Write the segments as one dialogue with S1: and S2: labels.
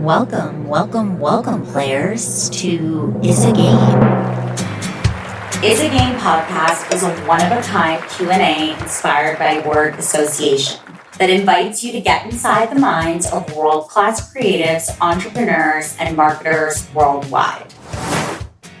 S1: Welcome, players, to Is a Game. Is a Game podcast is a one-of-a-kind Q&A inspired by word association that invites you to get inside the minds of world-class creatives, entrepreneurs, and marketers worldwide.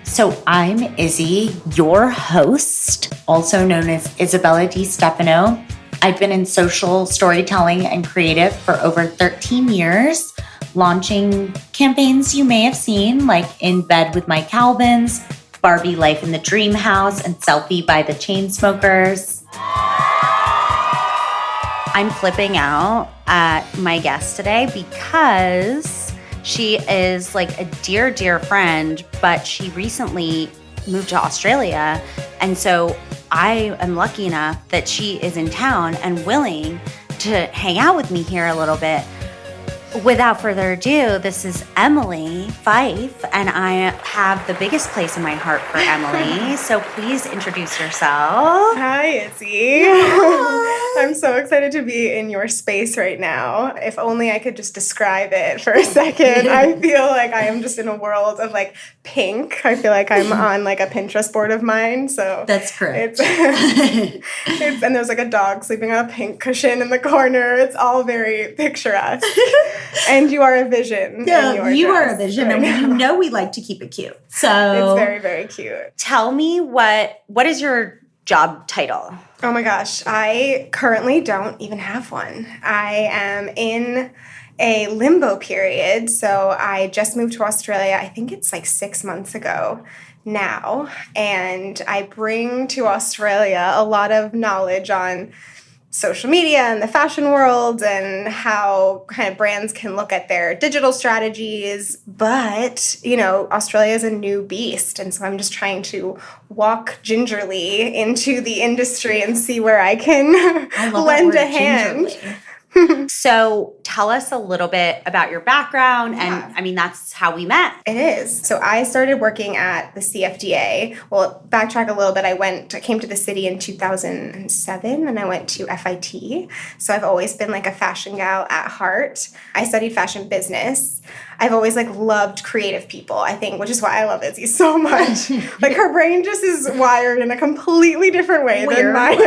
S1: So I'm Izzy, your host, also known as Isabella Di Stefano. I've been in social storytelling and creative for over 13 years, launching campaigns you may have seen, like In Bed with My Calvins, Barbie Life in the Dream House, and Selfie by the Chainsmokers. I'm flipping out at my guest today because she is like a dear, dear friend, but she recently moved to Australia. And so I am lucky enough that she is in town and willing to hang out with me here a little bit. Without further ado, this is Emilie, Fife, and I have the biggest place in my heart for Emilie. So please introduce yourself.
S2: Hi, Izzy. I'm so excited to be in your space right now. If only I could just describe it for a second. I feel like I am just in a world of like pink. I feel like I'm on like a Pinterest board of mine. So
S1: that's correct.
S2: And there's like a dog sleeping on a pink cushion in the corner. It's all very picturesque. And you are a vision.
S1: Yeah, you are a vision, and you know we like to keep it cute. So
S2: it's very, very cute.
S1: Tell me what is your job title?
S2: Oh my gosh, I currently don't even have one. I am in a limbo period. So I just moved to Australia. I think it's like 6 months ago now, and I bring to Australia a lot of knowledge on social media and the fashion world and how kind of brands can look at their digital strategies. But, you know, Australia is a new beast. And so I'm just trying to walk gingerly into the industry and see where I can lend a hand.
S1: Gingerly. So tell us a little bit about your background. And I mean, that's how we met.
S2: It is. So I started working at the CFDA. Well, backtrack a little bit. I came to the city in 2007 and I went to FIT. So I've always been like a fashion gal at heart. I studied fashion business. I've always like loved creative people, I think, which is why I love Izzy so much. Like her brain just is wired in a completely different way than mine.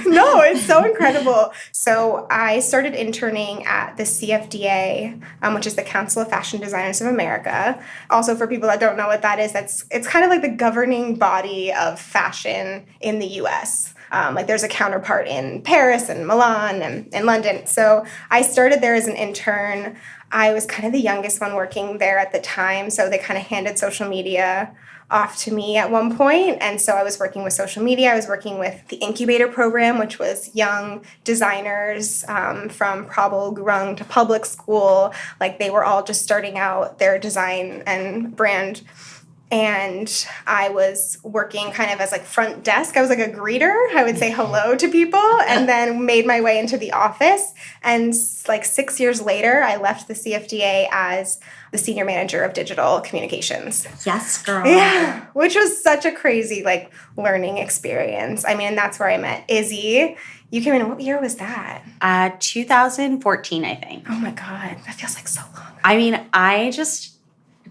S2: No, it's so incredible. So I started interning at the CFDA, which is the Council of Fashion Designers of America. Also, for people that don't know what that is, it's kind of like the governing body of fashion in the U.S. Like there's a counterpart in Paris and Milan and in London. So I started there as an intern. I was kind of the youngest one working there at the time, so they kind of handed social media off to me at one point. And so I was working with social media. I was working with the incubator program, which was young designers from Prabal Gurung to public school. Like they were all just starting out their design and brand. And I was working kind of as like front desk. I was like a greeter. I would say hello to people and then made my way into the office. And like 6 years later, I left the CFDA as the senior manager of digital communications.
S1: Yes, girl.
S2: Yeah, which was such a crazy like learning experience. I mean, and that's where I met Izzy. You came in, what year was that?
S1: 2014, I think.
S2: Oh my God, that feels like so long.
S1: I mean,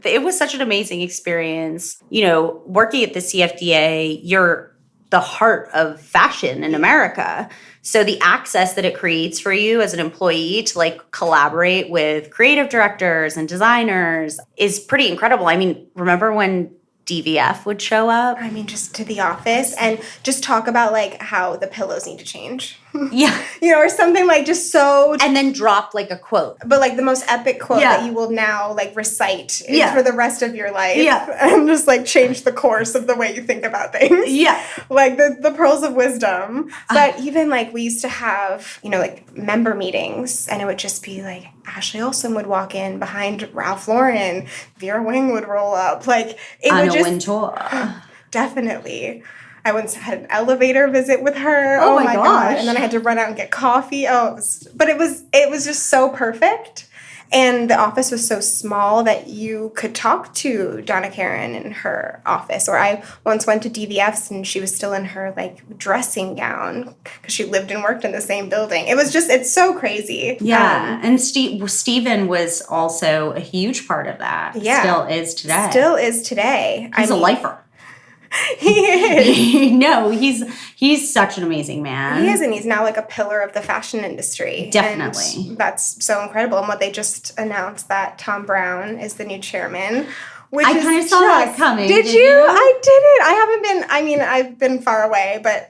S1: it was such an amazing experience. You know, working at the CFDA, you're the heart of fashion in America. So the access that it creates for you as an employee to like collaborate with creative directors and designers is pretty incredible. I mean, remember when DVF would show up?
S2: I mean, just to the office and just talk about like how the pillows need to change.
S1: Yeah.
S2: You know, or something like just so...
S1: And then drop like a quote.
S2: But like the most epic quote that you will now like recite for the rest of your life. Yeah. And just like change the course of the way you think about things.
S1: Yeah.
S2: Like the pearls of wisdom. But even like we used to have, you know, like member meetings and it would just be like Ashley Olsen would walk in behind Ralph Lauren. Vera Wang would roll up. Like it
S1: Anna
S2: would just...
S1: Wintour.
S2: Definitely. I once had an elevator visit with her.
S1: Oh my gosh.
S2: And then I had to run out and get coffee. It was just so perfect. And the office was so small that you could talk to Donna Karen in her office. Or I once went to DVF's and she was still in her like dressing gown because she lived and worked in the same building. It's so crazy.
S3: Yeah. And Steven was also a huge part of that.
S2: Yeah.
S3: Still is today.
S2: Still is today.
S3: He's a lifer.
S2: He is.
S3: No, he's such an amazing man.
S2: He is, and he's now like a pillar of the fashion industry.
S3: Definitely.
S2: And that's so incredible. And what they just announced that Tom Brown is the new chairman.
S3: I kind of saw that coming.
S2: Did you? I didn't. I've been far away, but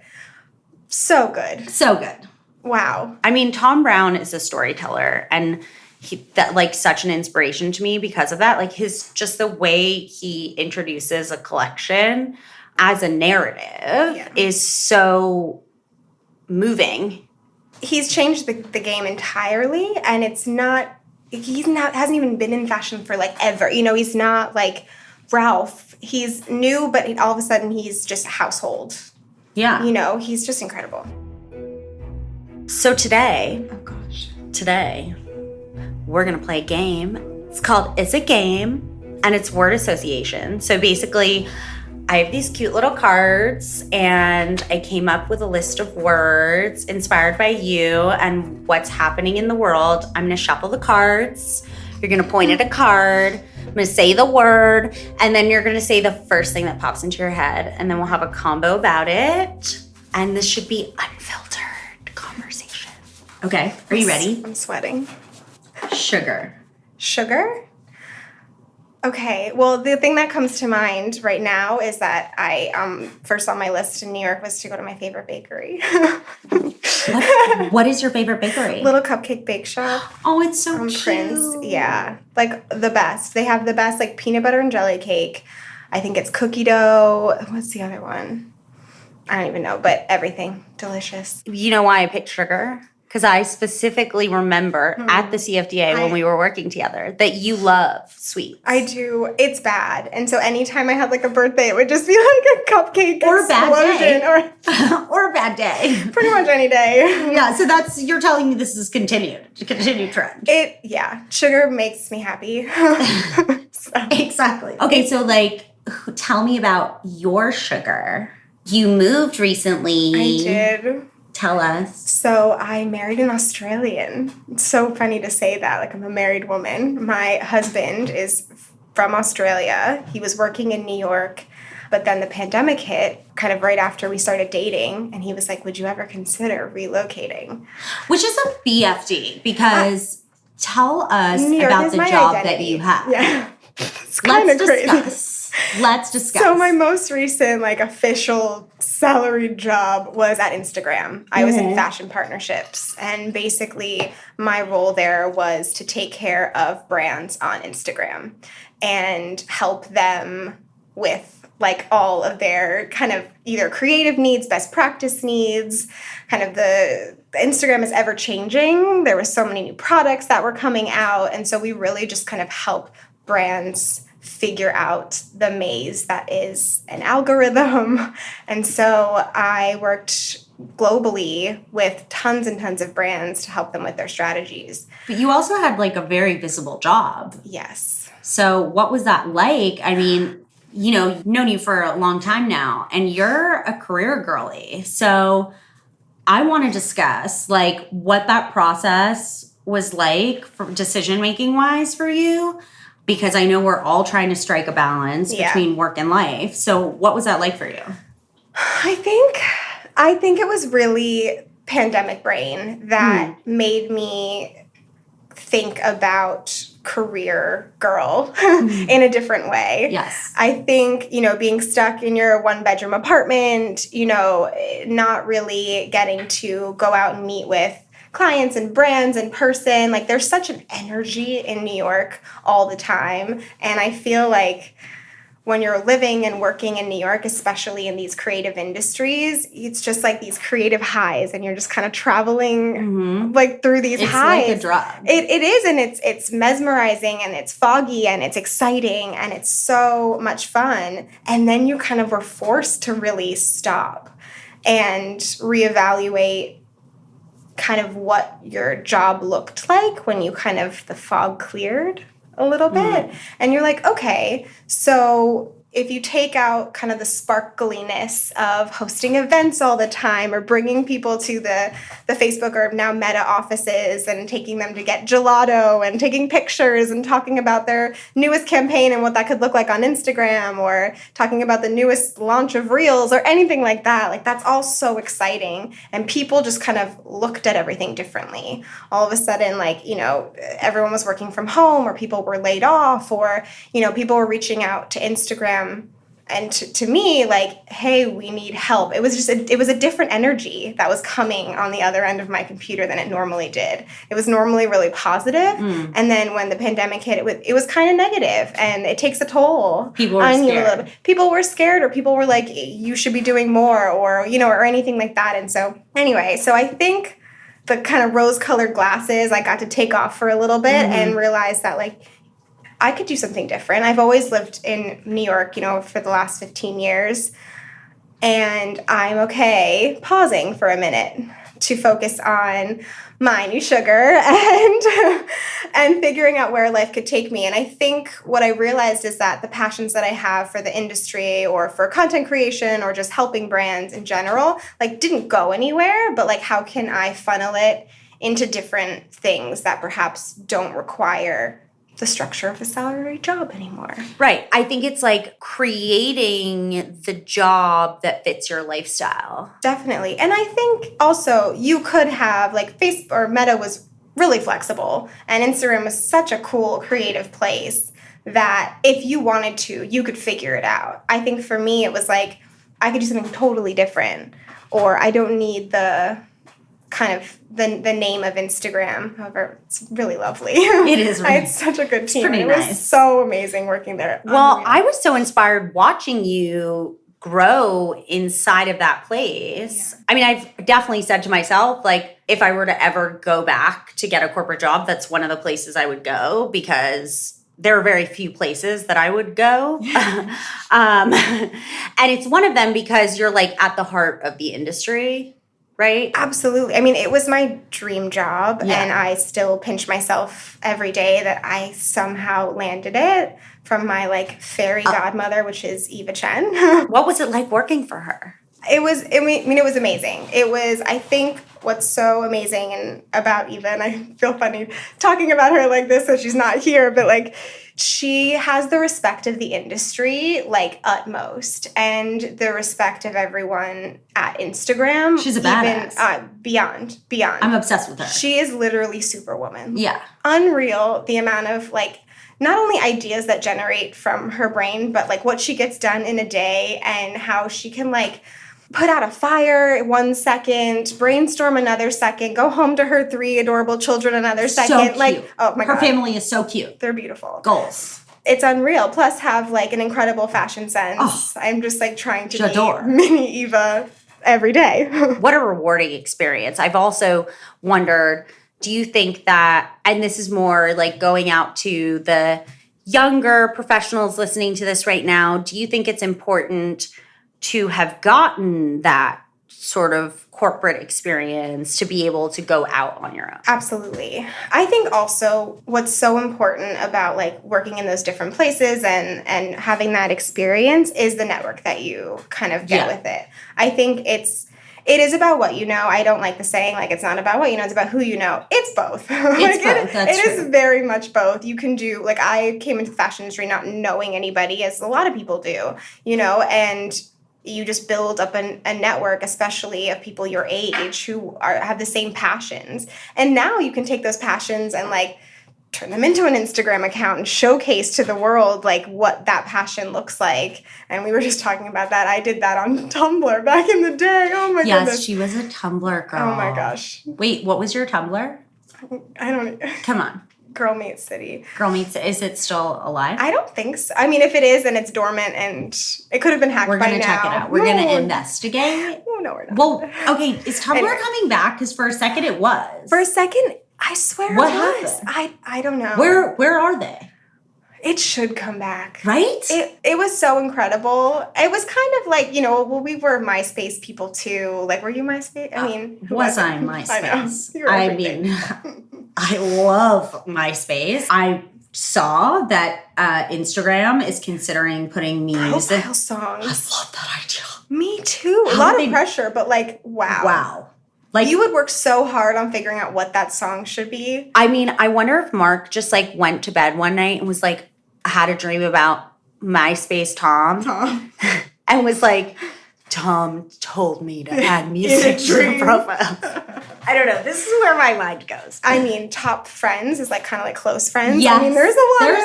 S2: so good.
S3: So good.
S2: Wow.
S1: I mean, Tom Brown is a storyteller, and that like such an inspiration to me because of that. Like just the way he introduces a collection as a narrative is so moving.
S2: He's changed the game entirely, and hasn't even been in fashion for like ever. You know, he's not like Ralph. He's new, but all of a sudden he's just a household.
S3: Yeah.
S2: You know, he's just incredible.
S1: So today,
S2: Today,
S1: we're going to play a game. It's called It's a Game, and it's word association. So basically, I have these cute little cards, and I came up with a list of words inspired by you and what's happening in the world. I'm going to shuffle the cards. You're going to point at a card. I'm going to say the word, and then you're going to say the first thing that pops into your head, and then we'll have a combo about it. And this should be unfiltered conversation. Okay, are you ready?
S2: I'm sweating.
S3: Sugar.
S2: Sugar? Okay, well, the thing that comes to mind right now is that I first on my list in New York was to go to my favorite bakery.
S3: What is your favorite bakery?
S2: Little Cupcake Bake Shop.
S3: Oh, it's so
S2: From
S3: cute.
S2: Prince. Yeah, like the best. They have the best like peanut butter and jelly cake. I think it's cookie dough. What's the other one? I don't even know, but everything delicious.
S1: You know why I picked sugar? Because I specifically remember at the CFDA when we were working together that you love sweets.
S2: I do. It's bad. And so anytime I had like a birthday, it would just be like a cupcake
S3: Or a bad day.
S2: explosion.
S3: Or a bad day.
S2: Pretty much any day.
S3: Yeah, so you're telling me this is continued trend.
S2: Sugar makes me happy. So.
S3: Exactly. Okay, so like, tell me about your sugar. You moved recently.
S2: I did.
S3: Tell us.
S2: So I married an Australian. It's so funny to say that. Like, I'm a married woman. My husband is from Australia. He was working in New York, but then the pandemic hit kind of right after we started dating. And he was like, would you ever consider relocating?
S3: Which is a BFD, because tell us
S2: New York
S3: about
S2: is
S3: the
S2: my
S3: job
S2: identity.
S3: that you have.
S2: Yeah. It's kind of crazy.
S3: Let's discuss.
S2: So my most recent like official salaried job was at Instagram. I was in fashion partnerships, and basically my role there was to take care of brands on Instagram and help them with like all of their kind of either creative needs, best practice needs, kind of the Instagram is ever changing. There were so many new products that were coming out, and so we really just kind of help brands figure out the maze that is an algorithm. And so I worked globally with tons and tons of brands to help them with their strategies.
S3: But you also had like a very visible job.
S2: Yes.
S3: So what was that like? I mean, you know, I've known you for a long time now, and you're a career girly. So I want to discuss like what that process was like for decision-making wise for you, because I know we're all trying to strike a balance between work and life. So what was that like for you?
S2: I think it was really pandemic brain that made me think about career girl in a different way.
S3: Yes.
S2: I think, you know, being stuck in your one-bedroom apartment, you know, not really getting to go out and meet with clients and brands in person. Like, there's such an energy in New York all the time. And I feel like when you're living and working in New York, especially in these creative industries, it's just like these creative highs, and you're just kind of traveling like through these highs.
S3: It's like a drug.
S2: It is, and it's mesmerizing, and it's foggy, and it's exciting, and it's so much fun. And then you kind of were forced to really stop and reevaluate kind of what your job looked like when you kind of, the fog cleared a little bit. And you're like, okay, so if you take out kind of the sparkliness of hosting events all the time or bringing people to the Facebook or now Meta offices and taking them to get gelato and taking pictures and talking about their newest campaign and what that could look like on Instagram or talking about the newest launch of Reels or anything like that, like that's all so exciting. And people just kind of looked at everything differently. All of a sudden, like, you know, everyone was working from home or people were laid off or, you know, people were reaching out to Instagram and to me, like, hey, we need help. It was just it was a different energy that was coming on the other end of my computer than it normally did. It was normally really positive, and then when the pandemic hit, it was kind of negative, and it takes a toll.
S3: People were scared.
S2: People were scared, or people were like, you should be doing more, or you know, or anything like that. And so anyway, so I think the kind of rose-colored glasses I got to take off for a little bit and realize that like, I could do something different. I've always lived in New York, you know, for the last 15 years. And I'm okay pausing for a minute to focus on my new sugar and figuring out where life could take me. And I think what I realized is that the passions that I have for the industry or for content creation or just helping brands in general, like didn't go anywhere, but like how can I funnel it into different things that perhaps don't require the structure of a salaried job anymore.
S1: Right. I think it's like creating the job that fits your lifestyle.
S2: Definitely. And I think also you could have like Facebook or Meta was really flexible and Instagram was such a cool creative place that if you wanted to, you could figure it out. I think for me it was like I could do something totally different or I don't need the kind of the name of Instagram. However, it's really lovely.
S3: It is.
S2: I had such a good team.
S3: Pretty
S2: it
S3: nice.
S2: was so amazing working there.
S1: Well,
S2: Unreal.
S1: I was so inspired watching you grow inside of that place.
S2: Yeah.
S1: I mean, I've definitely said to myself, like, if I were to ever go back to get a corporate job, that's one of the places I would go because there are very few places that I would go. And it's one of them because you're like at the heart of the industry. Right?
S2: Absolutely. I mean, it was my dream job,
S1: Yeah.
S2: and I still pinch myself every day that I somehow landed it from my like fairy godmother, which is Eva Chen.
S1: What was it like working for her?
S2: It was, I mean, it was amazing. It was, I think, what's so amazing and about Eva, and I feel funny talking about her like this, so she's not here, but like, she has the respect of the industry, like, utmost, and the respect of everyone at Instagram.
S3: She's a badass.
S2: Beyond.
S3: I'm obsessed with her.
S2: She is literally Superwoman.
S3: Yeah.
S2: Unreal, the amount of, like, not only ideas that generate from her brain, but, like, what she gets done in a day and how she can, like, put out a fire 1 second, brainstorm another second, go home to her 3 adorable children another second.
S3: So cute.
S2: Like, oh my God.
S3: Her family is so cute.
S2: They're beautiful.
S3: Goals.
S2: It's unreal. Plus have like an incredible fashion sense.
S3: Oh,
S2: I'm just like trying to
S3: j'adore.
S2: be mini Eva every day.
S1: What a rewarding experience. I've also wondered, do you think that, and this is more like going out to the younger professionals listening to this right now, do you think it's important to have gotten that sort of corporate experience to be able to go out on your own?
S2: Absolutely. I think also what's so important about like working in those different places and having that experience is the network that you kind of get with it. I think it is about what you know. I don't like the saying, like, it's not about what you know, it's about who you know. It's both.
S3: It's both. That's
S2: It
S3: true.
S2: is very much both. You can do, like, I came into the fashion industry not knowing anybody, as a lot of people do, you know, and you just build up a network, especially of people your age who have the same passions. And now you can take those passions and, like, turn them into an Instagram account and showcase to the world like what that passion looks like. And we were just talking about that. I did that on Tumblr back in the day. Oh my
S3: Yes,
S2: goodness.
S3: she was a Tumblr girl.
S2: Oh my gosh.
S3: Wait, what was your Tumblr?
S2: I don't
S3: Come on.
S2: Girl Meets City.
S3: Girl Meets, is it still alive?
S2: I don't think so. I mean, if it is, then it's dormant and it could have been hacked
S3: We're
S2: by
S3: going to
S2: now.
S3: check it out. We're going to investigate.
S2: Oh, no, we're not.
S3: Well, okay, is Tumblr
S2: Anyway.
S3: coming back? Because for a second it was.
S2: For a second, I swear
S3: What
S2: it was.
S3: happened?
S2: I don't know.
S3: Where are they?
S2: It should come back.
S3: Right?
S2: It was so incredible. It was kind of like, we were MySpace people too. Like, were you MySpace? I mean, who
S3: was I
S2: wasn't?
S3: MySpace?
S2: I know. You were everything.
S3: mean, I love MySpace. I saw that Instagram is considering putting music.
S2: Profile songs.
S3: I love that idea.
S2: Me too. A lot of pressure, but like, wow.
S3: Wow. Like,
S2: you would work so hard on figuring out what that song should be.
S1: I mean, I wonder if Mark just like went to bed one night and was like, had a dream about MySpace Tom. And was like, Tom told me to add music to the profile. I don't know. This is where my mind goes.
S2: I mean, top friends is like kind of like close friends.
S3: yes.
S2: I mean, there's a lot of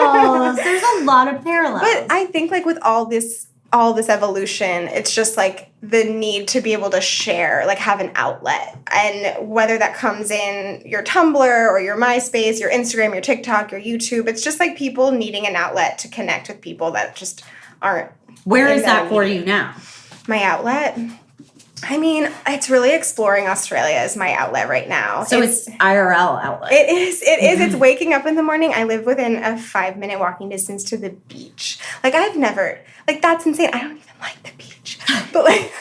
S2: parallels.
S3: There's a lot of parallels.
S2: But I think like with all this evolution, it's just like the need to be able to share, like have an outlet. And whether that comes in your Tumblr or your MySpace, your Instagram, your TikTok, your YouTube, it's just like people needing an outlet to connect with people that just aren't.
S3: Where is that for you now?
S2: My outlet? I mean, it's really exploring Australia as my outlet right now.
S3: So it's IRL outlet.
S2: It is. It's waking up in the morning. I live within a 5-minute walking distance to the beach. Like, I've never, like, that's insane. I don't even like the beach. But, like,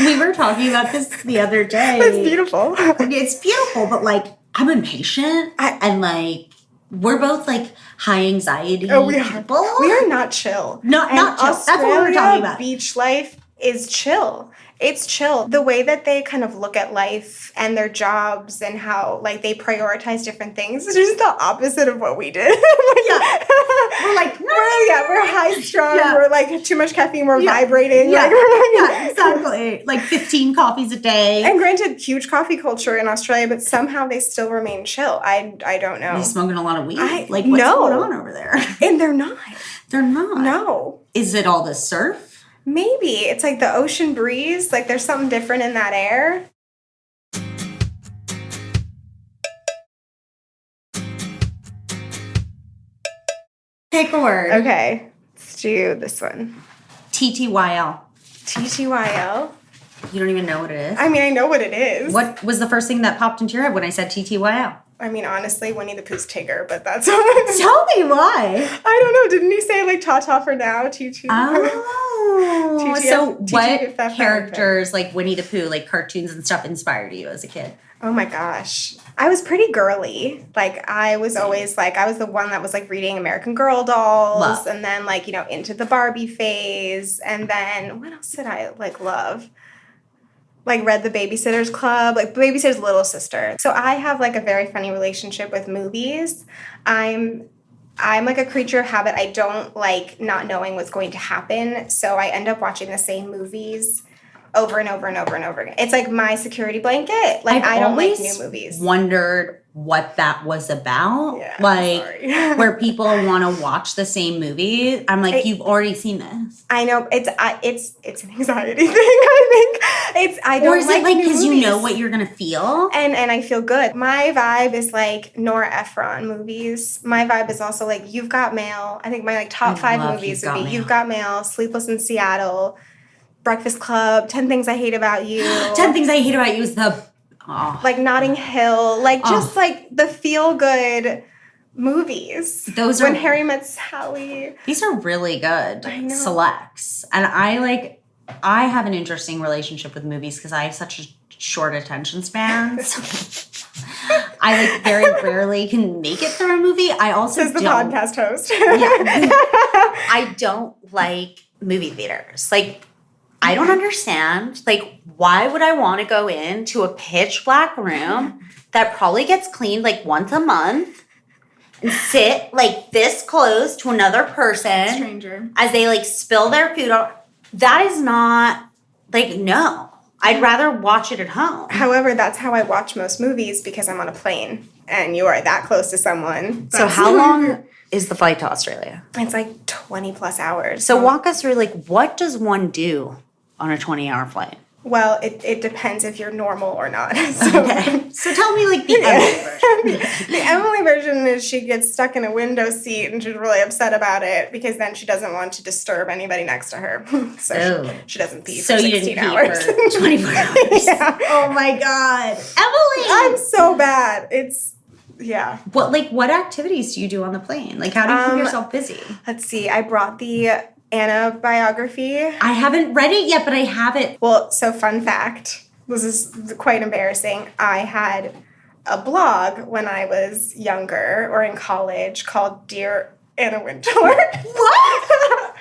S3: we were talking about this the other day.
S2: It's beautiful.
S3: It's beautiful, but, like, I'm impatient. And, like, we're both, like, high anxiety
S2: we are.
S3: people.
S2: We are not chill.
S3: Not chill. That's what we're talking about.
S2: Beach life is chill. It's chill. The way that they kind of look at life and their jobs and how, like, they prioritize different things is just the opposite of what we did.
S3: Yeah. We're like,
S2: we're high strung.
S3: Yeah.
S2: We're like too much caffeine. We're vibrating.
S3: Yeah.
S2: Like,
S3: Yeah, exactly. Like 15 coffees a day.
S2: And granted, huge coffee culture in Australia, but somehow they still remain chill. I don't know.
S3: Are they smoking a lot of weed? Like, what's
S2: no.
S3: going on over there?
S2: And they're not.
S3: They're not.
S2: No.
S3: Is it all the surf?
S2: Maybe. It's like the ocean breeze. Like there's something different in that air.
S3: Pick a word.
S2: Okay. Let's do this one.
S3: TTYL.
S2: TTYL.
S3: You don't even know what it is?
S2: I mean, I know what it is.
S3: What was the first thing that popped into your head when I said TTYL?
S2: I mean, honestly, Winnie the Pooh's Tigger, but that's
S3: Tell me why.
S2: I don't know. Didn't he say like ta-ta for now, TT?
S3: Oh. So
S2: TTF
S3: what characters like Winnie the Pooh, like cartoons and stuff, inspired you as a kid?
S2: Oh my gosh. I was pretty girly. Like I was always like, I was the one that was like reading American Girl dolls.
S3: Love.
S2: And then like, into the Barbie phase. And then what else did I like love? Like read The Babysitter's Club, like Babysitter's little sister. So I have like a very funny relationship with movies. I'm like a creature of habit. I don't like not knowing what's going to happen. So I end up watching the same movies over and over and over and over again. It's like my security blanket. Like I don't like new movies.
S3: Wondered what that was about.
S2: Yeah,
S3: like where people want to watch the same movie. I'm like, you've already seen this.
S2: I know it's an anxiety thing. I think I don't.
S3: Or is
S2: like
S3: it like
S2: because
S3: you know what you're gonna feel?
S2: And I feel good. My vibe is like Nora Ephron movies. My vibe is also like You've Got Mail. I think my like top 5 movies would be You've Got Mail, Sleepless in Seattle, Breakfast Club, 10 Things I Hate About You.
S3: 10 Things I Hate About You is the
S2: like Notting Hill, like just like the feel good movies.
S3: Those
S2: When
S3: are
S2: Harry Met Sally.
S3: These are really good
S2: I know.
S3: selects, and I have an interesting relationship with movies because I have such a short attention span. I like very rarely can make it through a movie. I also
S2: Says the podcast host.
S1: I don't like movie theaters. Like, I don't understand. Like, why would I want to go into a pitch black room that probably gets cleaned like once a month and sit like this close to another person
S2: Stranger.
S1: as they like spill their food on? That is not like, no. I'd rather watch it at home.
S2: However, that's how I watch most movies because I'm on a plane and you are that close to someone.
S1: So how long is the flight to Australia?
S2: It's like 20 plus hours.
S1: So walk us through, like, what does one do on a 20-hour flight?
S2: Well, it depends if you're normal or not. So,
S3: Okay. So tell me like the Emily version.
S2: The Emily version is she gets stuck in a window seat and she's really upset about it because then she doesn't want to disturb anybody next to her. So she doesn't pee for 16 hours.
S3: For 24 hours.
S2: Yeah.
S3: Oh my God. Emily!
S2: I'm so bad. It's Yeah.
S3: What activities do you do on the plane? Like, how do you keep yourself busy?
S2: Let's see. I brought the Anna biography.
S3: I haven't read it yet, but I have it.
S2: Well, so fun fact. This is quite embarrassing. I had a blog when I was younger or in college called Dear Anna Wintour.
S3: What?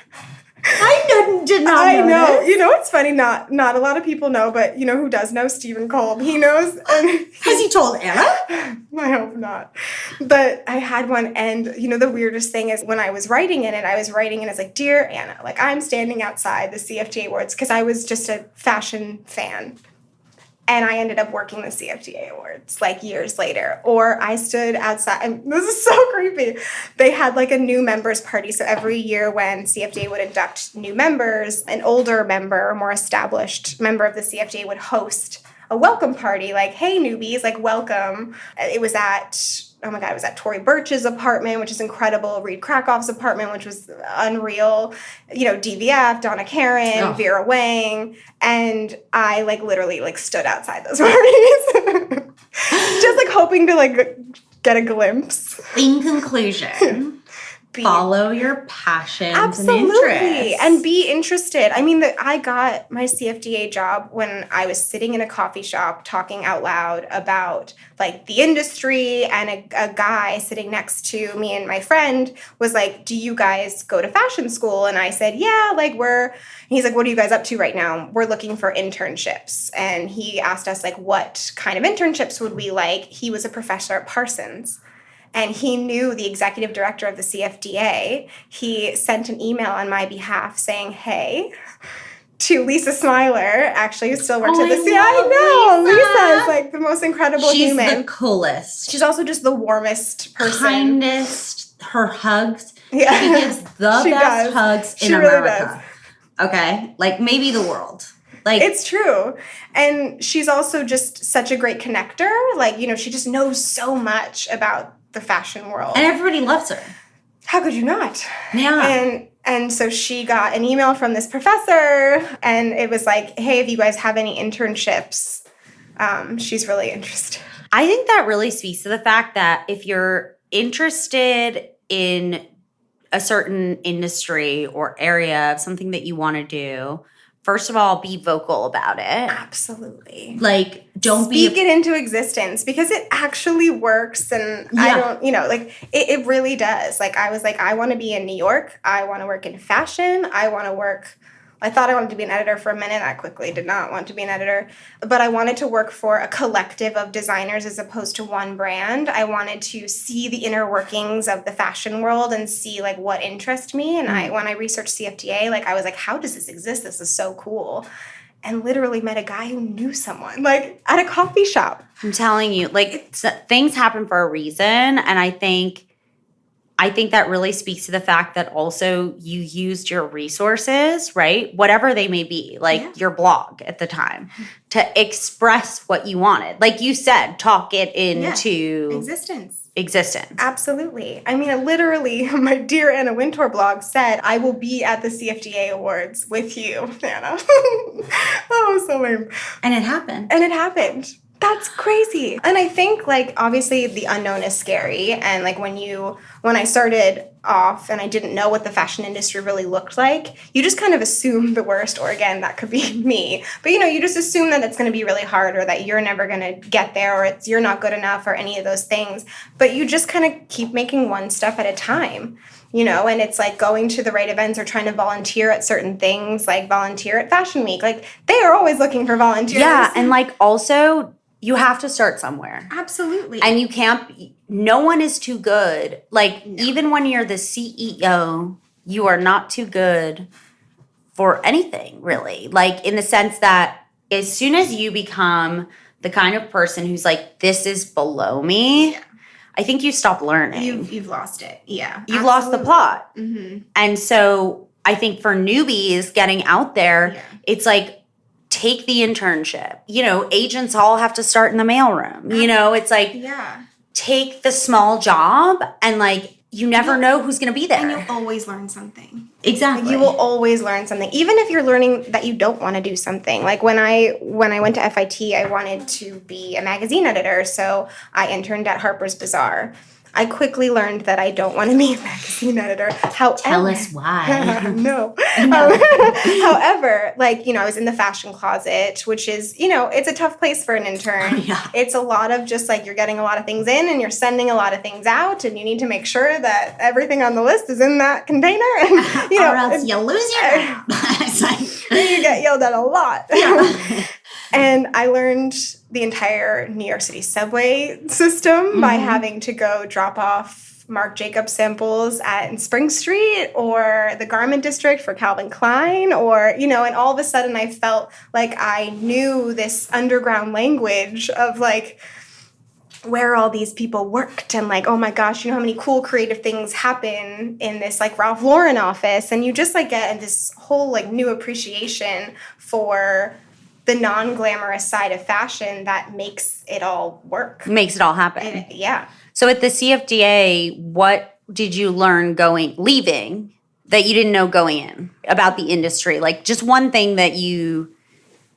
S3: I did not know.
S2: I know.
S3: This.
S2: You know, it's funny. Not a lot of people know, but you know who does know? Stephen Kolb. He knows. And
S3: Has he told Anna?
S2: I hope not. But I had one, and you know, the weirdest thing is when I was writing in it, I was writing in as like, Dear Anna, like I'm standing outside the CFDA Awards because I was just a fashion fan. And I ended up working the CFDA Awards like years later. Or I stood outside, and this is so creepy. They had like a new members party. So every year when CFDA would induct new members, an older member, a more established member of the CFDA would host a welcome party. Like, hey, newbies, like welcome. It was at Tory Burch's apartment, which is incredible. Reed Krakoff's apartment, which was unreal. You know, DVF, Donna Karen, Vera Wang. And I like literally like stood outside those parties. Just like hoping to like get a glimpse.
S3: In conclusion, follow your passions
S2: Absolutely.
S3: and interests.
S2: And be interested. I mean, I got my CFDA job when I was sitting in a coffee shop talking out loud about like the industry, and a guy sitting next to me and my friend was like, do you guys go to fashion school? And I said, yeah, like he's like, what are you guys up to right now? We're looking for internships. And he asked us like, what kind of internships would we like? He was a professor at Parsons. And he knew the executive director of the CFDA. He sent an email on my behalf saying, hey, to Lisa Smiler, actually, who still works at the CFDA. I know. Lisa is like the most incredible human.
S3: She's the coolest.
S2: She's also just the warmest person.
S3: Kindest. Her hugs.
S2: Yeah.
S3: She gives the best hugs in America.
S2: Really
S3: okay? Like maybe the world. Like
S2: it's true. And she's also just such a great connector. Like, you know, she just knows so much about the fashion world.
S3: And everybody loves her.
S2: How could you not?
S3: Yeah.
S2: And so she got an email from this professor, and it was like, hey, if you guys have any internships, she's really interested.
S3: I think that really speaks to the fact that if you're interested in a certain industry or area of something that you want to do, first of all, be vocal about it.
S2: Absolutely.
S3: Like, don't
S2: Speak it into existence, because it actually works. And I don't, you know, like, it really does. Like, I was like, I want to be in New York. I want to work in fashion. I thought I wanted to be an editor for a minute. I quickly did not want to be an editor. But I wanted to work for a collective of designers as opposed to one brand. I wanted to see the inner workings of the fashion world and see, like, what interests me. And when I researched CFDA, like, I was like, how does this exist? This is so cool. And literally met a guy who knew someone, like, at a coffee shop.
S3: I'm telling you, like, things happen for a reason. And I think that really speaks to the fact that also you used your resources, right? Whatever they may be, like your blog at the time, to express what you wanted. Like you said, talk it into existence.
S2: Absolutely. I mean, literally, my Dear Anna Wintour blog said, I will be at the CFDA Awards with you, Anna. Oh, so lame.
S3: And it happened.
S2: That's crazy. And I think, like, obviously the unknown is scary. And, like, when I started off and I didn't know what the fashion industry really looked like, you just kind of assume the worst, or again, that could be me. But, you know, you just assume that it's going to be really hard, or that you're never going to get there, or you're not good enough, or any of those things. But you just kind of keep making one step at a time. You know, and it's like going to the right events or trying to volunteer at certain things, like volunteer at Fashion Week. Like, they are always looking for volunteers.
S3: Yeah, and, like, also, you have to start somewhere.
S2: Absolutely.
S3: And you can't, no one is too good. Like, even when you're the CEO, you are not too good for anything, really. Like, in the sense that as soon as you become the kind of person who's like, this is below me, I think you stop learning.
S2: You've lost it. Yeah.
S3: You've lost the plot. Mm-hmm. And so I think for newbies getting out there, it's like, take the internship. You know, agents all have to start in the mailroom. You know, it's like, take the small job and, like, you never know who's going to be there.
S2: And you'll always learn something.
S3: Exactly.
S2: Like, you will always learn something, even if you're learning that you don't want to do something. Like when I went to FIT, I wanted to be a magazine editor, so I interned at Harper's Bazaar. I quickly learned that I don't want to be a magazine editor. However,
S3: tell us why.
S2: No. However, like, I was in the fashion closet, which is, it's a tough place for an intern.
S3: Yeah.
S2: It's a lot of just like you're getting a lot of things in and you're sending a lot of things out, and you need to make sure that everything on the list is in that container. And,
S3: or else you lose your job. It's like,
S2: you get yelled at a lot.
S3: yeah.
S2: And I learned the entire New York City subway system by having to go drop off Marc Jacobs samples at Spring Street or the Garment District for Calvin Klein, or, and all of a sudden I felt like I knew this underground language of like where all these people worked, and like, oh my gosh, how many cool creative things happen in this like Ralph Lauren office, and you just like get this whole like new appreciation for the non-glamorous side of fashion that makes it all work.
S3: Makes it all happen.
S2: Yeah.
S3: So at the CFDA, what did you learn leaving that you didn't know going in about the industry? Like just one thing that you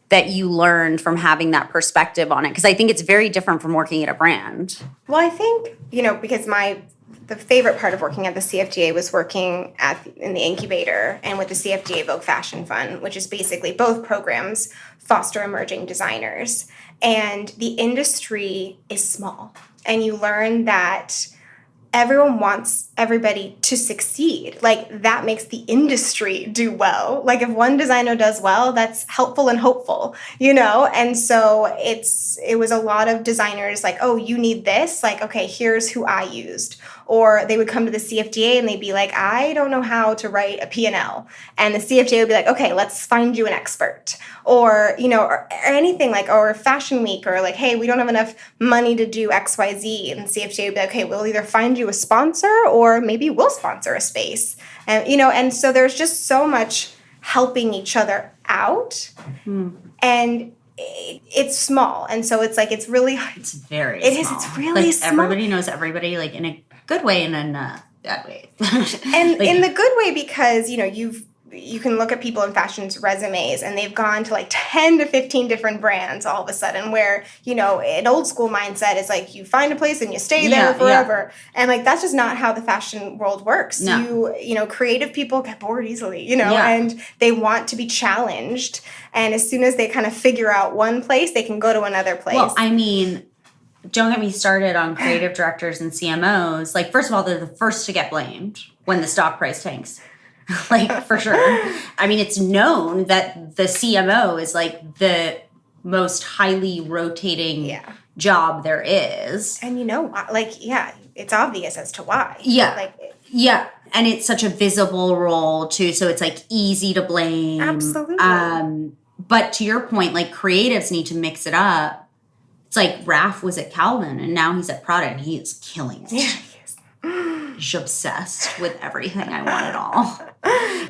S3: learned from having that perspective on it? Because I think it's very different from working at a brand.
S2: Well, I think, because the favorite part of working at the CFDA was working in the incubator and with the CFDA Vogue Fashion Fund, which is basically both programs foster emerging designers. And the industry is small. And you learn that everyone wants everybody to succeed. Like, that makes the industry do well. Like, if one designer does well, that's helpful and hopeful, And so it was a lot of designers like, oh, you need this? Like, okay, here's who I used. Or they would come to the CFDA and they'd be like, I don't know how to write a P&L. And the CFDA would be like, okay, let's find you an expert. Or, or anything like, or Fashion Week, or like, hey, we don't have enough money to do XYZ. And the CFDA would be like, okay, we'll either find you a sponsor or maybe we'll sponsor a space. And, and so there's just so much helping each other out. And it's small. And so it's like, it's really,
S3: it's very
S2: it
S3: small.
S2: Is, it's really small.
S3: Everybody knows everybody, like in a good way and in a bad way.
S2: And in the good way, because, you can look at people in fashion's resumes and they've gone to like 10 to 15 different brands all of a sudden, where, an old school mindset is like you find a place and you stay there forever. Yeah. And like, that's just not how the fashion world works. No. Creative people get bored easily, and they want to be challenged. And as soon as they kind of figure out one place, they can go to another place.
S3: Well, I mean, don't get me started on creative directors and CMOs. Like, first of all, they're the first to get blamed when the stock price tanks. Like, for sure. I mean, it's known that the CMO is like the most highly rotating job there is.
S2: And it's obvious as to why.
S3: Yeah. And it's such a visible role too, so it's like easy to blame.
S2: Absolutely.
S3: But to your point, like, creatives need to mix it up. It's like Raph was at Calvin and now he's at Prada and he is killing it.
S2: Yeah, he is.
S3: He's obsessed with everything. I want it all.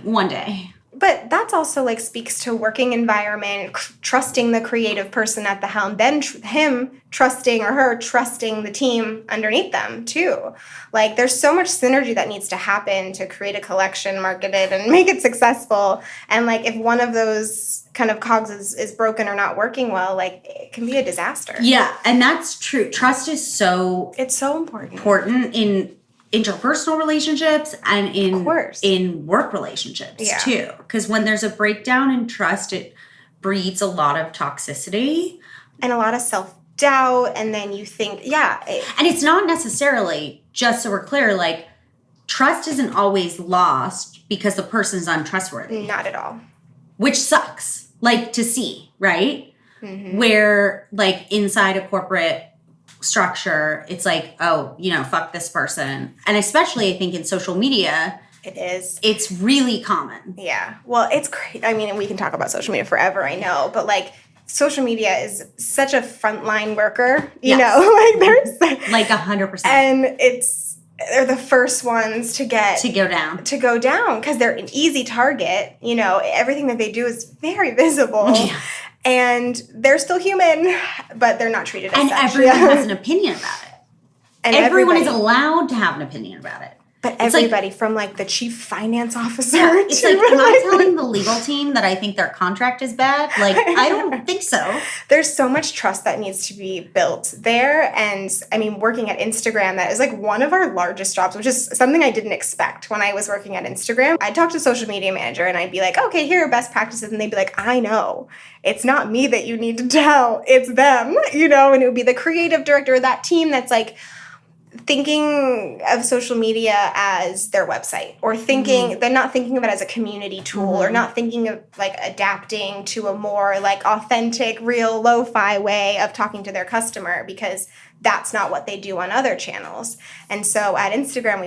S3: One day.
S2: But that's also like speaks to working environment, trusting the creative person at the helm, then him trusting or her trusting the team underneath them too. Like, there's so much synergy that needs to happen to create a collection, market it, and make it successful. And like, if one of those kind of cogs is broken or not working well, like, it can be a disaster.
S3: Yeah, and that's true. Trust is
S2: it's so important
S3: in interpersonal relationships and in work relationships too. Because when there's a breakdown in trust, it breeds a lot of toxicity.
S2: And a lot of self-doubt. And then you think,
S3: and it's not necessarily, just so we're clear, like, trust isn't always lost because the person's untrustworthy.
S2: Not at all.
S3: Which sucks, like, to see, right? Mm-hmm. Where, like, inside a corporate structure, it's like, oh, fuck this person. And especially, I think, in social media,
S2: it is.
S3: It's really common.
S2: Yeah. Well, it's great. I mean, we can talk about social media forever, I know, but like, social media is such a frontline worker, you know, like, there's
S3: like 100%.
S2: And they're the first ones to go down because they're an easy target. Everything that they do is very visible. Yeah. And they're still human, but they're not treated as such.
S3: And everyone has an opinion about it. And everyone is allowed to have an opinion about it.
S2: But
S3: It's like-
S2: everybody from like the chief finance officer
S3: It's
S2: to
S3: like, am I
S2: like-
S3: telling the legal team that I think their contract is bad? Like, I don't think so.
S2: There's so much trust that needs to be built there. And I mean, working at Instagram, that is like one of our largest jobs, which is something I didn't expect when I was working at Instagram. I'd talk to social media manager and I'd be like, okay, here are best practices. And they'd be like, I know. It's not me that you need to tell. It's them, you know, and it would be the creative director of that team that's like, thinking of social media as their website, or thinking they're not thinking of it as a community tool, or not thinking of like adapting to a more like authentic, real lo-fi way of talking to their customer, because that's not what they do on other channels. And so at Instagram,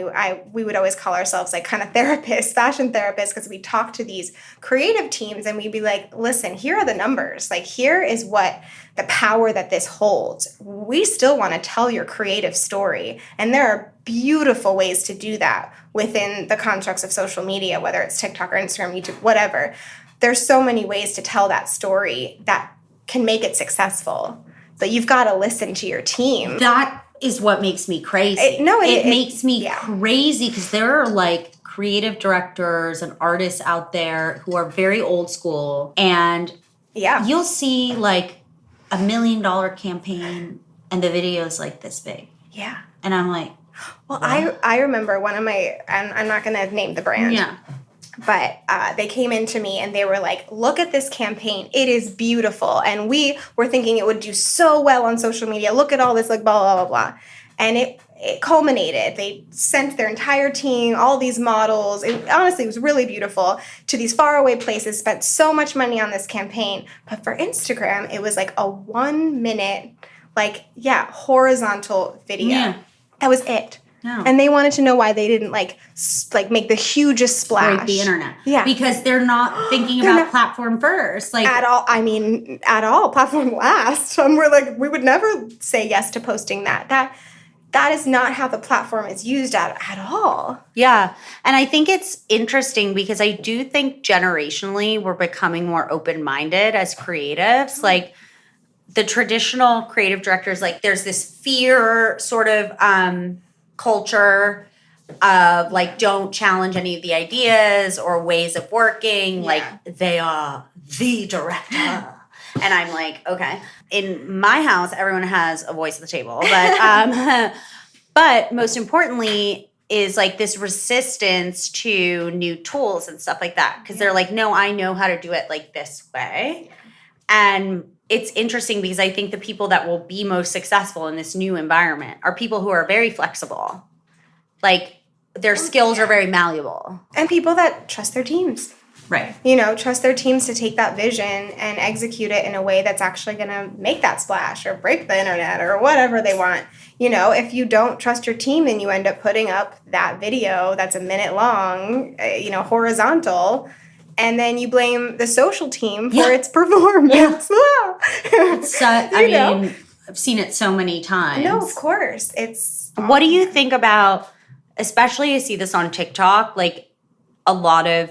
S2: we would always call ourselves like kind of therapists, fashion therapists, because we talk to these creative teams and we'd be like, listen, here are the numbers. Like, here is what the power that this holds. We still want to tell your creative story. And there are beautiful ways to do that within the constructs of social media, whether it's TikTok or Instagram, YouTube, whatever. There's so many ways to tell that story that can make it successful. But you've got to listen to your team.
S3: That is what makes me crazy.
S2: It
S3: makes me
S2: yeah.
S3: crazy because there are like creative directors and artists out there who are very old school, and
S2: Yeah.
S3: you'll see like $1 million campaign and the video is like this big.
S2: Yeah.
S3: And I'm like,
S2: Well, I remember one of my, and I'm not going to name the brand.
S3: yeah.
S2: But they came into me and they were like, look at this campaign. It is beautiful. And we were thinking it would do so well on social media. Look at all this, like, blah, blah, blah, blah. And it culminated. They sent their entire team, all these models. Honestly, it was really beautiful, to these faraway places, spent so much money on this campaign. But for Instagram, it was like a 1 minute, like, horizontal video.
S3: Yeah.
S2: That was it.
S3: No.
S2: And they wanted to know why they didn't like make the hugest splash.
S3: Break the internet.
S2: Yeah.
S3: Because they're not thinking
S2: They're
S3: about
S2: not-
S3: platform first. Like,
S2: At all. I mean, at all. Platform last. We're like, we would never say yes to posting that. That is not how the platform is used at all.
S1: Yeah. And I think it's interesting because I do think generationally we're becoming more open-minded as creatives. Like, the traditional creative directors, like, there's this fear sort of culture of like, don't challenge any of the ideas or ways of working.
S2: Yeah.
S1: Like, they are the director. And I'm like, okay. In my house, everyone has a voice at the table. But but most importantly is like this resistance to new tools and stuff like that. Because they're like, no, I know how to do it like this way. And it's interesting because I think the people that will be most successful in this new environment are people who are very flexible. Like, their skills are very malleable.
S2: And people that trust their teams.
S3: right.
S2: You know, trust their teams to take that vision and execute it in a way that's actually going to make that splash or break the internet or whatever they want. You know, if you don't trust your team, then you end up putting up that video that's a minute long, horizontal, and then you blame the social team for its performance.
S3: So, I mean, I've seen it so many times.
S2: No, of course. It's
S1: What do you think about, especially I see this on TikTok, like a lot of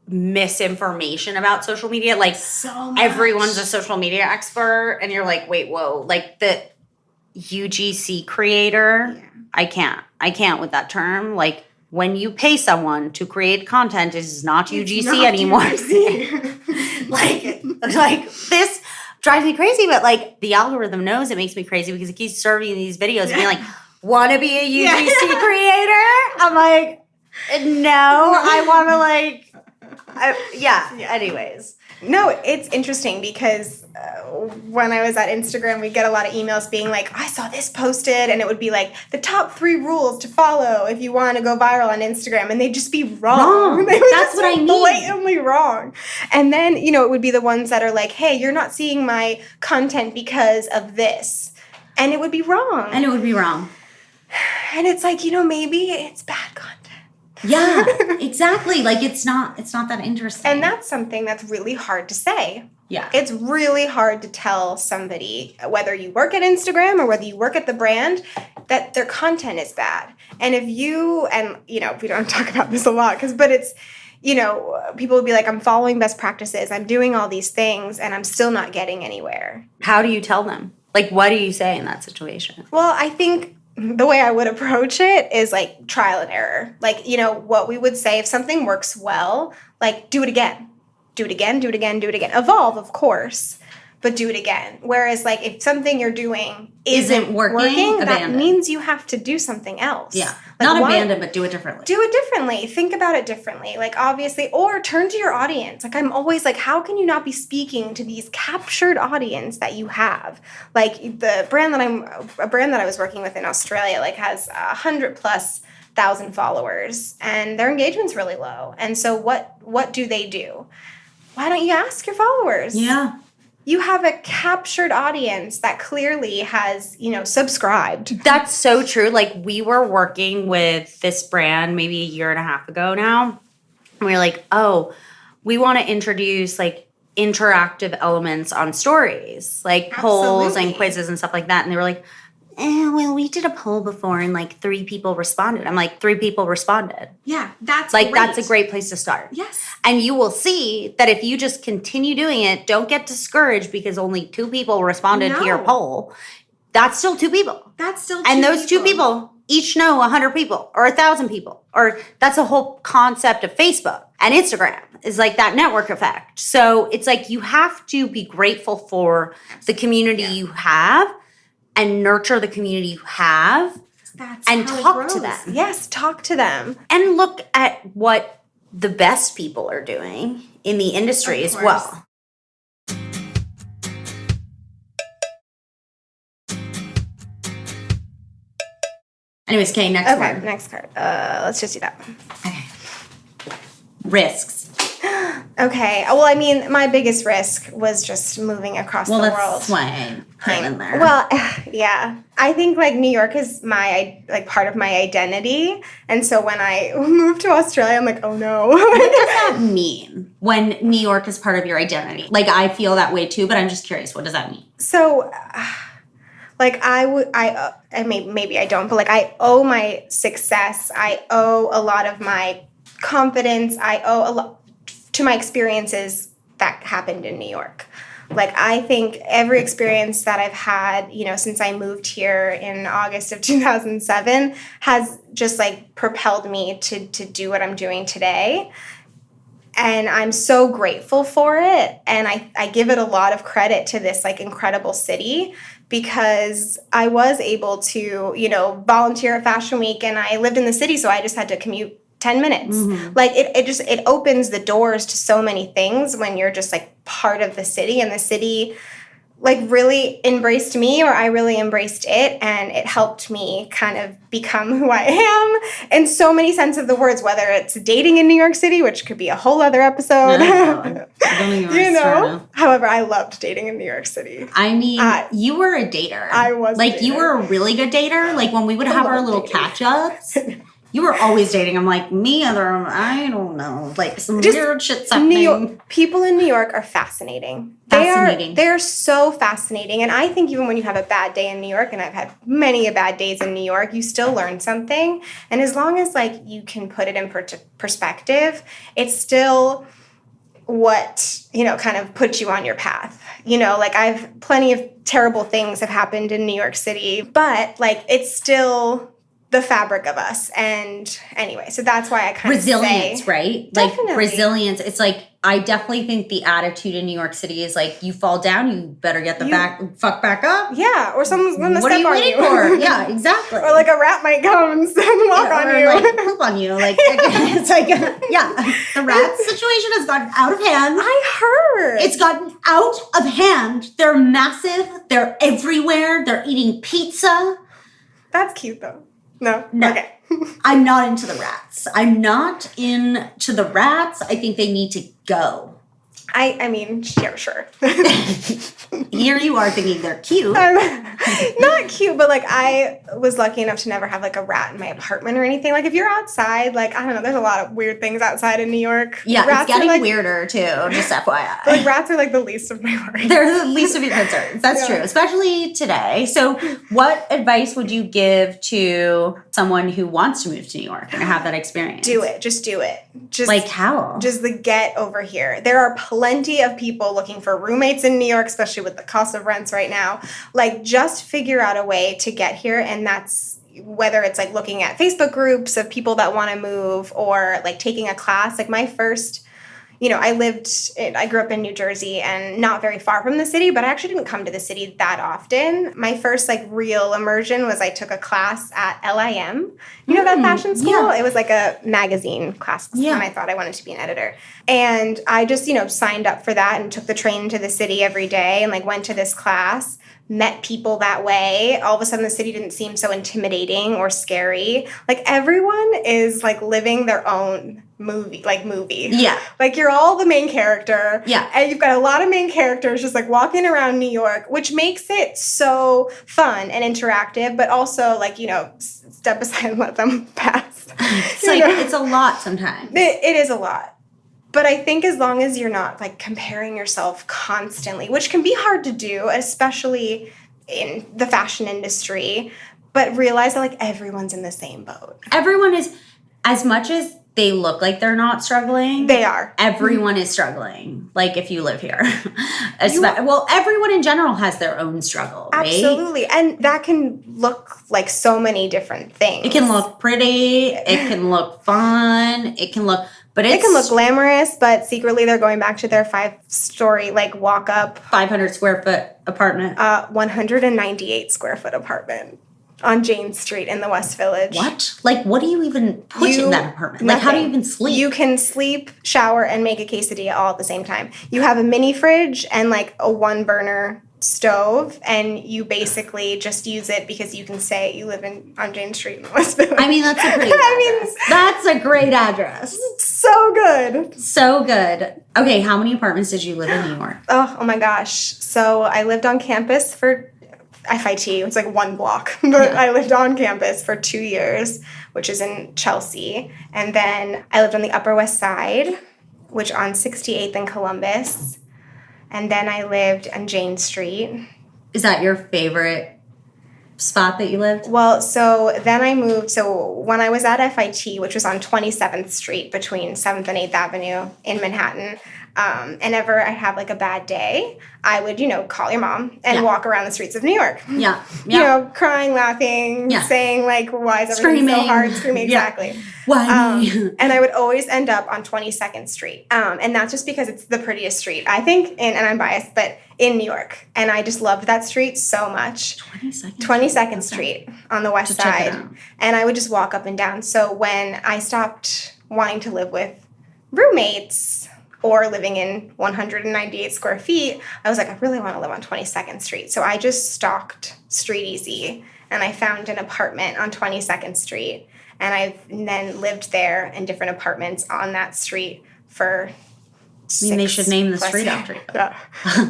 S1: misinformation about social media? Like,
S2: so much.
S1: everyone's a social media expert, and you're like, wait, whoa. Like, the UGC creator,
S2: Yeah.
S1: I can't with that term. Like, when you pay someone to create content, it is not UGC
S2: not
S1: anymore.
S2: UGC.
S1: like this drives me crazy, but like the algorithm knows it makes me crazy because it keeps serving these videos and being like, want to be a UGC creator? I'm like, no, I want to anyways.
S2: No, it's interesting because when I was at Instagram, we'd get a lot of emails being like, I saw this posted, and it would be like, the top 3 rules to follow if you want to go viral on Instagram, and they'd just be wrong. They would
S3: That's
S2: just
S3: what I
S2: be
S3: mean.
S2: blatantly wrong. And then, it would be the ones that are like, hey, you're not seeing my content because of this. And it would be wrong.
S3: And it would be wrong.
S2: And it's like, maybe it's bad content.
S3: Yeah, exactly. Like, it's not that interesting.
S2: And that's something that's really hard to say.
S3: yeah.
S2: It's really hard to tell somebody, whether you work at Instagram or whether you work at the brand, that their content is bad. And if you, we don't talk about this a lot, but it's, people would be like, I'm following best practices, I'm doing all these things, and I'm still not getting anywhere.
S1: How do you tell them? Like, what do you say in that situation?
S2: Well, I think the way I would approach it is like trial and error. Like, you know, what we would say if something works well, like do it again. Do it again, do it again, do it again. Evolve, of course, but do it again. Whereas like if something you're doing isn't working, that
S3: abandon.
S2: means you have to do something else.
S3: Yeah.
S2: Like,
S3: Not abandon, but do it differently.
S2: Do it differently. Think about it differently. Like obviously, or turn to your audience. Like I'm always like, how can you not be speaking to these captured audience that you have? Like the brand that I was working with in Australia, like has 100,000+ followers, and their engagement's really low. And so what do they do? Why don't you ask your followers?
S3: Yeah.
S2: You have a captured audience that clearly has, you know, subscribed.
S3: That's so true. Like we were working with this brand maybe a year and a half ago now. And we were like, oh, we want to introduce like interactive elements on stories, like polls
S2: Absolutely.
S3: and quizzes and stuff like that. And they were like, well, we did a poll before and like 3 people responded. I'm like, 3 people responded.
S2: Yeah, that's
S3: Like,
S2: great.
S3: that's a great place to start.
S2: Yes.
S3: And you will see that if you just continue doing it, don't get discouraged because only 2 people responded to your
S2: No.
S3: poll. That's still 2 people.
S2: That's still
S3: And those 2 people each know 100 people or 1,000 people. Or that's a whole concept of Facebook and Instagram is like that network effect. So it's like you have to be grateful for the community you have and nurture the community you have.
S2: That's
S3: and
S2: how it
S3: talk to
S2: grows.
S3: them.
S2: Yes, talk to them.
S3: And look at what the best people are doing in the industry
S2: Of
S3: as
S2: course.
S3: well. Anyways, Kay, next
S2: Okay,
S3: one.
S2: next card. Let's just do that.
S3: Okay. Risks.
S2: Okay. Well, I mean, my biggest risk was just moving across the world.
S3: That's why put it in there.
S2: Well, yeah. I think like New York is my like part of my identity, and so when I moved to Australia, I'm like, oh no.
S3: What does that mean when New York is part of your identity? Like, I feel that way too, but I'm just curious. What does that mean?
S2: So, like maybe I don't, but like I owe my success. I owe a lot of my confidence. I owe a lot to my experiences that happened in New York. Like, I think every experience that I've had, you know, since I moved here in August of 2007 has just like propelled me to do what I'm doing today. And I'm so grateful for it. And I give it a lot of credit to this like incredible city because I was able to, you know, volunteer at Fashion Week and I lived in the city, so I just had to commute 10 minutes.
S3: Mm-hmm.
S2: Like it opens the doors to so many things when you're just like part of the city, and the city like really embraced me, or I really embraced it, and it helped me kind of become who I am in so many sense of the words, whether it's dating in New York City, which could be a whole other episode.
S3: I don't even
S2: You know?
S3: know.
S2: However, I loved dating in New York City.
S3: I mean, you were a dater.
S2: I was a
S3: like you
S2: dater.
S3: were a really good dater. Like when we would have our
S2: love
S3: little
S2: dating.
S3: catch-ups, you were always dating. I'm like, I don't know. Like some
S2: Just
S3: weird shit's happening.
S2: New York, people in New York are fascinating.
S3: Fascinating.
S2: They're so fascinating. And I think even when you have a bad day in New York, and I've had many a bad days in New York, you still learn something. And as long as like you can put it in perspective, it's still what, you know, kind of puts you on your path. You know, like plenty of terrible things have happened in New York City, but like it's still the fabric of us. And anyway, so that's why I kind
S3: Resilience,
S2: of say,
S3: right?
S2: Definitely.
S3: Like resilience. It's like, I definitely think the attitude in New York City is like, you fall down, you better get the fuck back up.
S2: yeah, or someone's gonna
S3: What are
S2: step
S3: you
S2: on
S3: waiting
S2: you.
S3: for? Yeah, exactly.
S2: Or like a rat might come and walk on
S3: or
S2: you.
S3: like poop on you. Like it's like yeah, the rat situation has gotten out of hand.
S2: I heard.
S3: It's gotten out of hand. They're massive. They're everywhere. They're eating pizza.
S2: That's cute though. No. Okay.
S3: I'm not into the rats. I'm not into the rats. I think they need to go.
S2: I mean, yeah, sure.
S3: Here you are thinking they're cute.
S2: Not cute, but like I was lucky enough to never have like a rat in my apartment or anything. Like if you're outside, like I don't know, there's a lot of weird things outside in New York.
S3: Yeah,
S2: rats
S3: it's getting
S2: are, like,
S3: weirder too, just FYI.
S2: But like rats are like the least of my worries.
S3: They're the least of your concerns. That's
S2: Yeah.
S3: true, especially today. So what advice would you give to someone who wants to move to New York and have that experience?
S2: Do it. Just do it. Just
S3: Like how?
S2: Just the get over here. There are plenty of people looking for roommates in New York, especially with the cost of rents right now. Like, just figure out a way to get here, and that's whether it's like looking at Facebook groups of people that want to move or like taking a class. Like my first, I grew up in New Jersey and not very far from the city, but I actually didn't come to the city that often. My first like real immersion was I took a class at LIM. You know that fashion school?
S3: Yeah.
S2: It was like a magazine class when I thought I wanted to be an editor. And I just, signed up for that and took the train to the city every day and like went to this class, met people that way. All of a sudden the city didn't seem so intimidating or scary. Like everyone is like living their own movie.
S3: Yeah.
S2: Like you're all the main character.
S3: Yeah.
S2: And you've got a lot of main characters just like walking around New York, which makes it so fun and interactive, but also like, step aside and let them pass.
S3: It's a lot sometimes.
S2: It is a lot. But I think as long as you're not like comparing yourself constantly, which can be hard to do, especially in the fashion industry, but realize that like everyone's in the same boat.
S3: Everyone is, as much as they look like they're not struggling.
S2: They are.
S3: Everyone is struggling. Like if you live here. Well, everyone in general has their own struggle, right?
S2: Absolutely. And that can look like so many different things.
S3: It can look pretty. It can look fun. It can look
S2: glamorous, but secretly they're going back to their 5-story like walk up
S3: 500 square foot apartment.
S2: 198 square foot apartment on Jane Street in the West Village.
S3: What? Like, what do you even put in that apartment? Like, how do you even sleep?
S2: You can sleep, shower, and make a quesadilla all at the same time. You have a mini fridge and like a 1-burner stove, and you basically just use it because you can say you live on Jane Street in the West Village.
S3: I mean, that's a pretty address. That's a great address.
S2: So good.
S3: So good. Okay, how many apartments did you live in New York?
S2: Oh my gosh. So I lived on campus for FIT. It's like 1 block. But I lived on campus for 2 years, which is in Chelsea. And then I lived on the Upper West Side, which on 68th and Columbus. And then I lived on Jane Street.
S3: Is that your favorite spot that you lived?
S2: Well, so then I moved. So when I was at FIT, which was on 27th Street between 7th and 8th Avenue in Manhattan, and whenever I have like a bad day, I would, call your mom and walk around the streets of New York.
S3: Yeah.
S2: Crying, laughing, saying like, why is everything so hard? Screaming, exactly.
S3: Why?
S2: And I would always end up on 22nd Street. And that's just because it's the prettiest street, I think, and I'm biased, but in New York. And I just loved that street so much. 22nd Street on the west side. And I would just walk up and down. So when I stopped wanting to live with roommates or living in 198 square feet, I was like, I really want to live on 22nd Street. So I just stalked Street Easy, and I found an apartment on 22nd Street. And I then lived there in different apartments on that street for 6
S3: they should name the street
S2: years.
S3: after you.
S2: Yeah.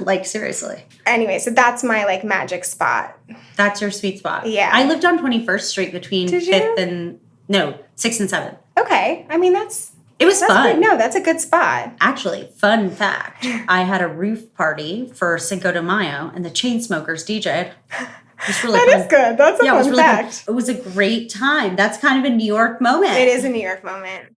S3: Like, seriously.
S2: Anyway, so that's my, like, magic spot.
S3: That's your sweet spot.
S2: Yeah.
S3: I lived on 21st Street between 6th and 7th.
S2: Okay. I mean,
S3: it was fun.
S2: Good. No, that's a good spot.
S3: Actually, fun fact, I had a roof party for Cinco de Mayo, and the Chainsmokers DJ'd. It was really fun.
S2: That is good. That's a fun
S3: really
S2: fact.
S3: Fun. It was a great time. That's kind of a New York moment.
S2: It is a New York moment.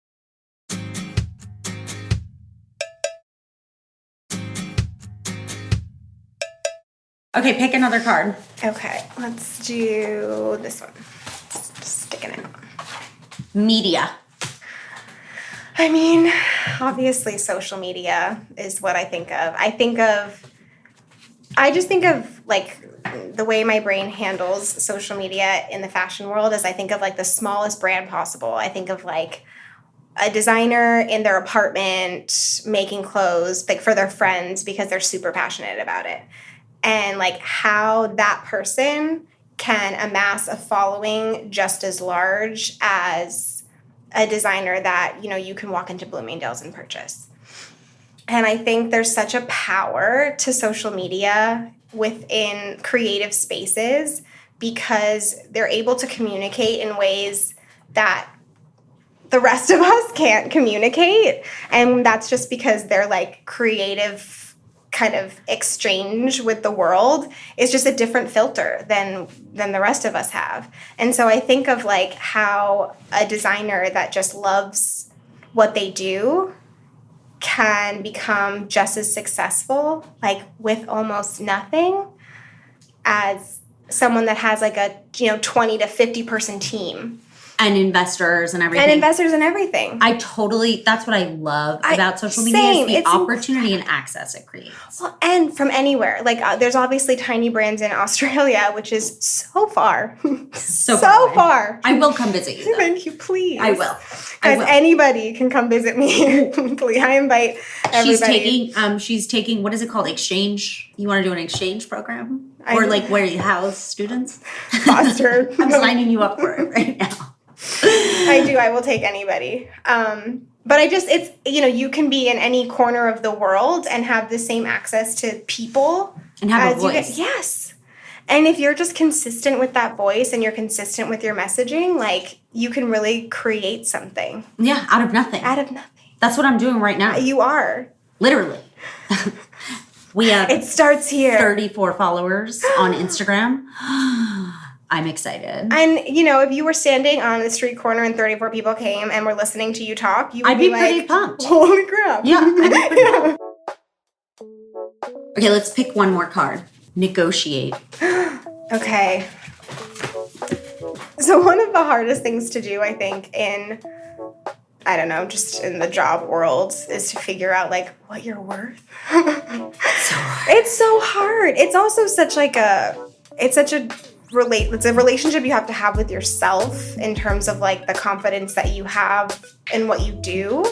S3: Okay, pick another card.
S2: Okay, let's do this one. Just sticking it.
S3: Media.
S2: I mean, obviously social media is what I think of. I just think of like the way my brain handles social media in the fashion world is I think of like the smallest brand possible. I think of like a designer in their apartment making clothes like for their friends because they're super passionate about it. And like how that person can amass a following just as large as a designer that, you can walk into Bloomingdale's and purchase. And I think there's such a power to social media within creative spaces because they're able to communicate in ways that the rest of us can't communicate. And that's just because their like creative kind of exchange with the world is just a different filter than the rest of us have. And so I think of like how a designer that just loves what they do can become just as successful, like with almost nothing, as someone that has like a 20 to 50 person team.
S3: And investors and everything. That's what I love about social media is the opportunity and access it creates.
S2: Well, and from anywhere. Like there's obviously tiny brands in Australia, which is so far. so far.
S3: I will come visit you, though.
S2: Thank you, please.
S3: I will.
S2: Because anybody can come visit me. Please, I invite everybody.
S3: She's taking, what is it called? Exchange? You want to do an exchange program? Or like where you house students?
S2: Foster.
S3: I'm signing you up for it right now.
S2: I do. I will take anybody. But it's, you can be in any corner of the world and have the same access to people.
S3: And have a voice.
S2: Yes. And if you're just consistent with that voice and you're consistent with your messaging, like, you can really create something.
S3: Yeah, out of nothing. That's what I'm doing right now.
S2: You are.
S3: Literally. We have
S2: it starts here.
S3: 34 followers on Instagram. I'm excited.
S2: And, if you were standing on the street corner and 34 people came and were listening to you talk, you would be like,
S3: pretty pumped.
S2: Holy crap.
S3: Yeah, I'd be pretty pumped. Okay, let's pick one more card. Negotiate.
S2: Okay. So one of the hardest things to do, I think, just in the job world, is to figure out, like, what you're worth. It's so hard. It's also such it's a relationship you have to have with yourself in terms of, like, the confidence that you have in what you do.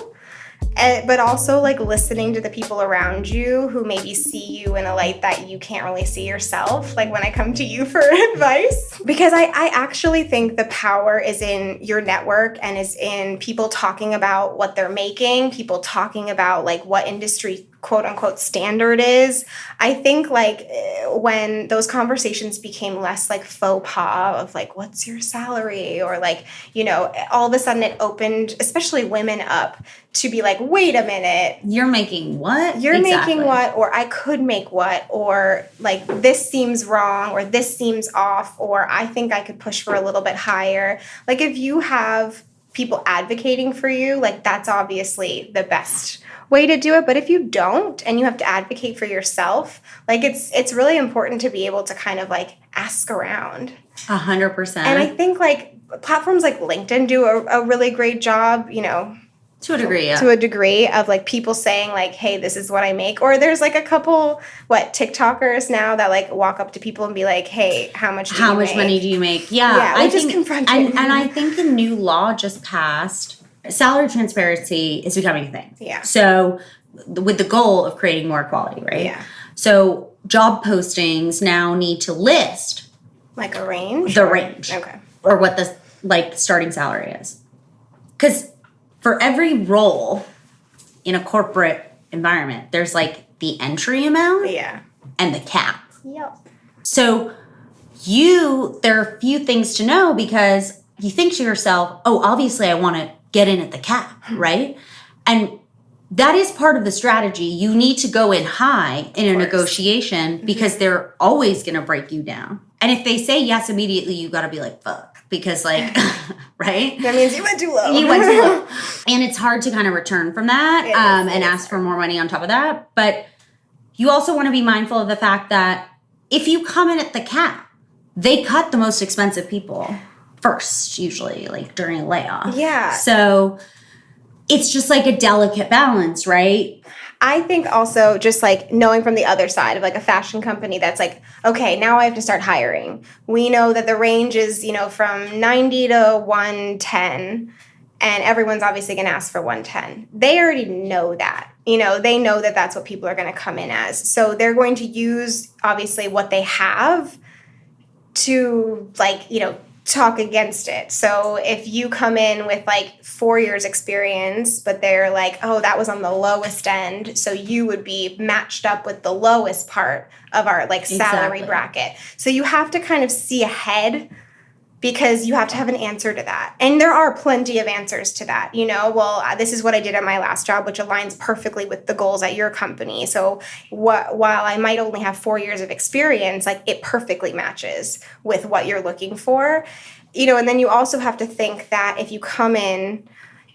S2: But also, like, listening to the people around you who maybe see you in a light that you can't really see yourself, like when I come to you for advice. Because I actually think the power is in your network and is in people talking about what they're making, people talking about, like, what industry quote unquote standard is. I think, like, when those conversations became less like faux pas of, like, what's your salary, or, like, all of a sudden it opened especially women up to be like, wait a minute,
S3: you're making what?
S2: Making what? Or I could make what? Or, like, this seems wrong, or this seems off, or I think I could push for a little bit higher. Like, if you have people advocating for you, like, that's obviously the best way to do it. But if you don't, and you have to advocate for yourself, like, it's really important to be able to kind of, like, ask around.
S3: 100%.
S2: And I think, like, platforms like LinkedIn do a really great job,
S3: to a degree, yeah.
S2: To a degree of, like, people saying, like, hey, this is what I make. Or there's, like, a couple, TikTokers now that, like, walk up to people and be like, hey, how much
S3: money do you make? Yeah.
S2: I just confronting.
S3: And I think a new law just passed. Salary transparency is becoming a thing.
S2: Yeah.
S3: So with the goal of creating more equality, right?
S2: Yeah.
S3: So job postings now need to list.
S2: Like a range?
S3: The range.
S2: Okay.
S3: Or what the, like, starting salary is. Because for every role in a corporate environment, there's, like, the entry amount and the cap.
S2: Yep.
S3: So there are a few things to know, because you think to yourself, oh, obviously I want to get in at the cap, right? And that is part of the strategy. You need to go in high in a negotiation, because they're always going to break you down. And if they say yes immediately, you got to be like, fuck. Because, like, right?
S2: That means you went too low.
S3: And it's hard to kind of return from that and ask for more money on top of that. But you also want to be mindful of the fact that if you come in at the cap, they cut the most expensive people first, usually, like, during a layoff.
S2: Yeah.
S3: So it's just, like, a delicate balance, right?
S2: I think also just, like, knowing from the other side of, like, a fashion company that's like, okay, now I have to start hiring. We know that the range is, from 90 to 110, and everyone's obviously going to ask for 110. They already know that. They know that that's what people are going to come in as. So they're going to use, obviously, what they have to, like, talk against it. So if you come in with, like, 4 years experience, but they're like, oh, that was on the lowest end, so you would be matched up with the lowest part of our, like, salary bracket. So you have to kind of see ahead, because you have to have an answer to that. And there are plenty of answers to that. This is what I did at my last job, which aligns perfectly with the goals at your company. So while I might only have 4 years of experience, like, it perfectly matches with what you're looking for. And then you also have to think that if you come in,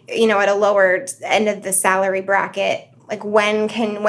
S2: at a lower end of the salary bracket, Like when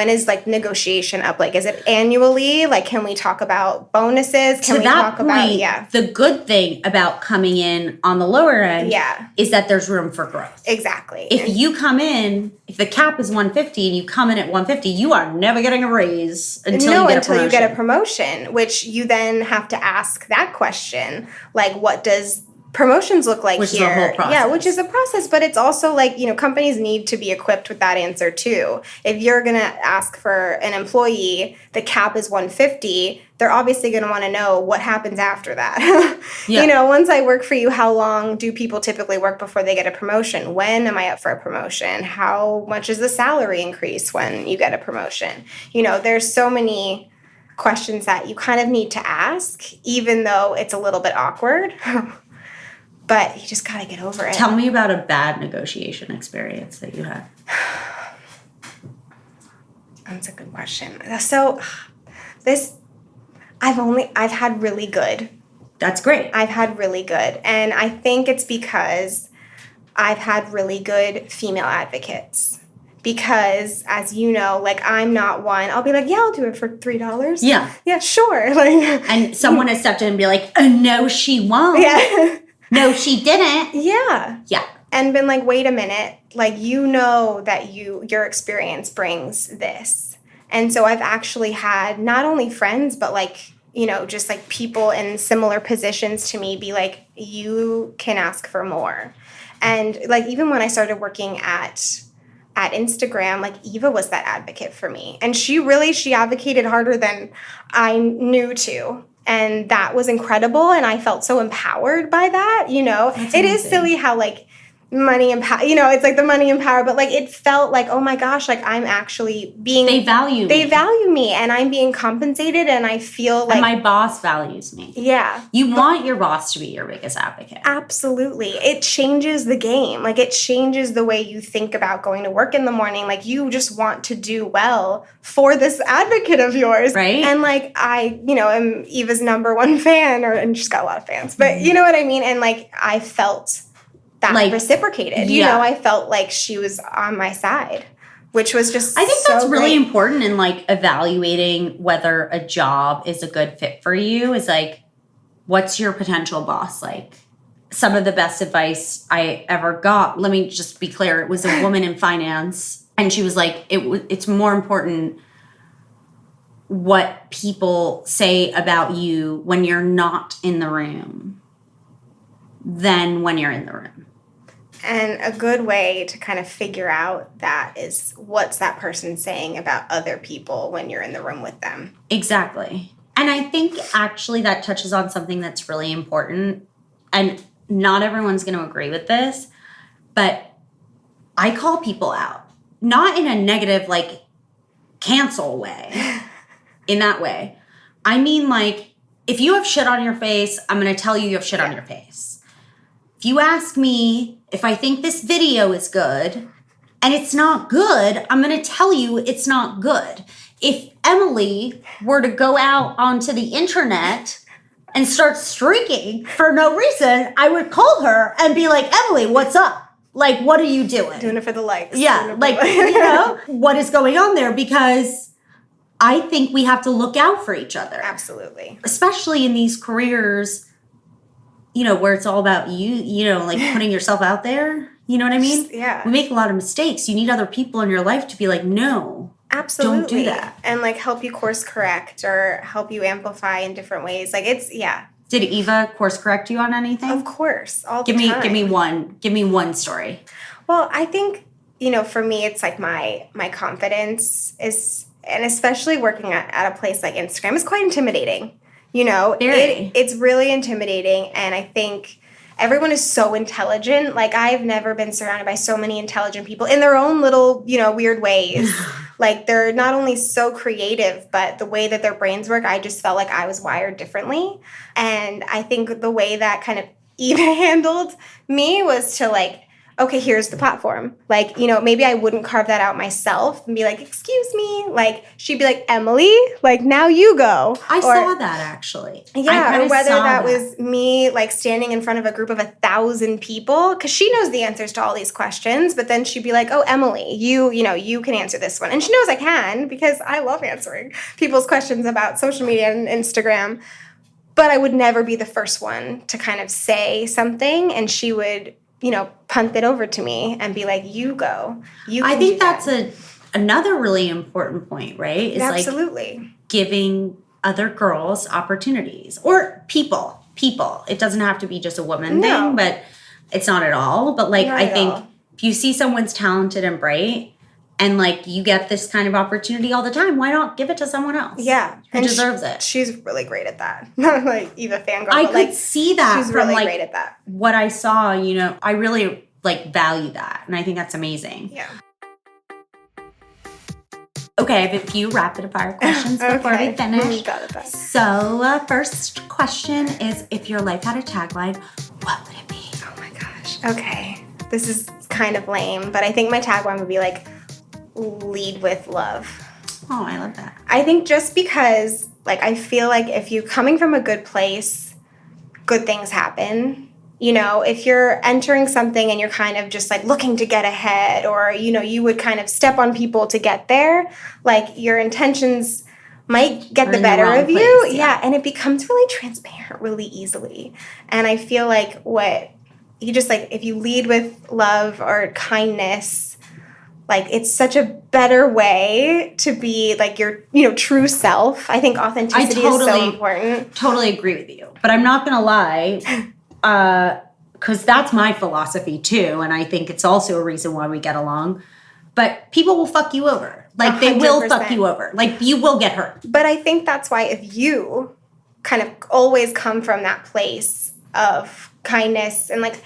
S2: is like negotiation up? Like, is it annually? Like, can we talk about bonuses? Can
S3: To
S2: we
S3: that
S2: talk
S3: point,
S2: about,
S3: the good thing about coming in on the lower end is that there's room for growth.
S2: Exactly.
S3: If you come in, if the cap is 150 and you come in at 150, you are never getting a raise until you get a
S2: promotion, which you then have to ask that question. Like, what does promotions look like
S3: which
S2: here?
S3: Is a whole process.
S2: Yeah, which is a process, but it's also like, companies need to be equipped with that answer too. If you're going to ask for an employee, the cap is 150, they're obviously going to want to know what happens after that. Once I work for you, how long do people typically work before they get a promotion? When am I up for a promotion? How much is the salary increase when you get a promotion? There's so many questions that you kind of need to ask, even though it's a little bit awkward. But you just got to get over it.
S3: Tell me about a bad negotiation experience that you had.
S2: That's a good question. So I've had really good.
S3: That's great.
S2: I've had really good. And I think it's because I've had really good female advocates. Because, as you know, like, I'm not one. I'll be like, yeah, I'll do it for $3.
S3: Yeah.
S2: Yeah, sure. Like,
S3: and someone has stepped in and be like, no, she won't.
S2: Yeah.
S3: No, she didn't.
S2: Yeah.
S3: Yeah.
S2: And been like, wait a minute. Like, that your experience brings this. And so I've actually had not only friends, but like, just like people in similar positions to me be like, you can ask for more. And like, even when I started working at Instagram, like, Eva was that advocate for me. And she advocated harder than I knew to. And that was incredible. And I felt so empowered by that. It is silly how like money and power, it's like the money and power, but like it felt like, oh my gosh, like I'm actually they value me and I'm being compensated and I feel like
S3: and my boss values me.
S2: Yeah.
S3: You want your boss to be your biggest advocate.
S2: Absolutely. It changes the game. Like, it changes the way you think about going to work in the morning. Like, you just want to do well for this advocate of yours.
S3: Right.
S2: And like, I, am Eva's #1 fan, and she's got a lot of fans, but you know what I mean? And like, I felt that like, reciprocated. I felt like she was on my side, which was just
S3: I think that's
S2: so
S3: really
S2: great.
S3: important in like evaluating whether a job is a good fit for you is like, what's your potential boss like? Some of the best advice I ever got, let me just be clear, it was a woman in finance, and she was like, it's more important what people say about you when you're not in the room than when you're in the room.
S2: And a good way to kind of figure out that is, what's that person saying about other people when you're in the room with them?
S3: Exactly. And I think actually that touches on something that's really important. And not everyone's going to agree with this, but I call people out. Not in a negative, like, cancel way. In that way. I mean, like, if you have shit on your face, I'm going to tell you have shit on your face. If you ask me if I think this video is good and it's not good, I'm going to tell you it's not good. If Emilie were to go out onto the internet and start streaking for no reason, I would call her and be like, Emilie, what's up? Like, what are you doing?
S2: Doing it for the likes.
S3: Yeah, like, what is going on there? Because I think we have to look out for each other.
S2: Absolutely.
S3: Especially in these careers, where it's all about you, like putting yourself out there. You know what I mean?
S2: Yeah.
S3: We make a lot of mistakes. You need other people in your life to be like, no.
S2: Absolutely.
S3: Don't do that.
S2: And like help you course correct or help you amplify in different ways. Like, it's, yeah.
S3: Did Eva course correct you on anything?
S2: Of course. All the time.
S3: Give me one story.
S2: Well, I think, for me, it's like my confidence is, and especially working at a place like Instagram, is quite intimidating. It's really intimidating. And I think everyone is so intelligent. Like, I've never been surrounded by so many intelligent people in their own little, weird ways. Like, they're not only so creative, but the way that their brains work, I just felt like I was wired differently. And I think the way that kind of Eva handled me was to, like, okay, here's the platform. Like, maybe I wouldn't carve that out myself and be like, excuse me. Like, she'd be like, Emily, like, now you go.
S3: I saw that actually.
S2: Yeah, or whether that was me like standing in front of a group of 1,000 people, because she knows the answers to all these questions, but then she'd be like, oh, Emily, you can answer this one. And she knows I can, because I love answering people's questions about social media and Instagram. But I would never be the first one to kind of say something, and she would, punt it over to me and be like, you go. I
S3: think that's another really important point, right? Is
S2: absolutely.
S3: Like giving other girls opportunities, or people. It doesn't have to be just a woman thing, but it's not at all. But like, I think if you see someone's talented and bright, and like you get this kind of opportunity all the time, why not give it to someone else?
S2: Yeah,
S3: who deserves it.
S2: She's really great at that. Not like Eva fangirl.
S3: I could see that.
S2: She's really great at that.
S3: What I saw, I really like value that, and I think that's amazing.
S2: Yeah.
S3: Okay, I have a few rapid fire questions before we finish.
S2: Got it.
S3: So, first question is, if your life had a tagline, what would it be?
S2: Oh my gosh. Okay, this is kind of lame, but I think my tagline would be like, lead with love.
S3: Oh, I love that.
S2: I think just because, like, I feel like if you're coming from a good place, good things happen. If you're entering something and you're kind of just like looking to get ahead, or, you would kind of step on people to get there, like your intentions might get the better of you.
S3: Place,
S2: yeah. And it becomes really transparent really easily. And I feel like if you lead with love or kindness, like, it's such a better way to be, like, your, true self. I think authenticity is so important.
S3: Totally agree with you. But I'm not going to lie, because that's my philosophy, too. And I think it's also a reason why we get along. But people will fuck you over. Like, 100%. They will fuck you over. Like, you will get hurt.
S2: But I think that's why if you kind of always come from that place of kindness and, like,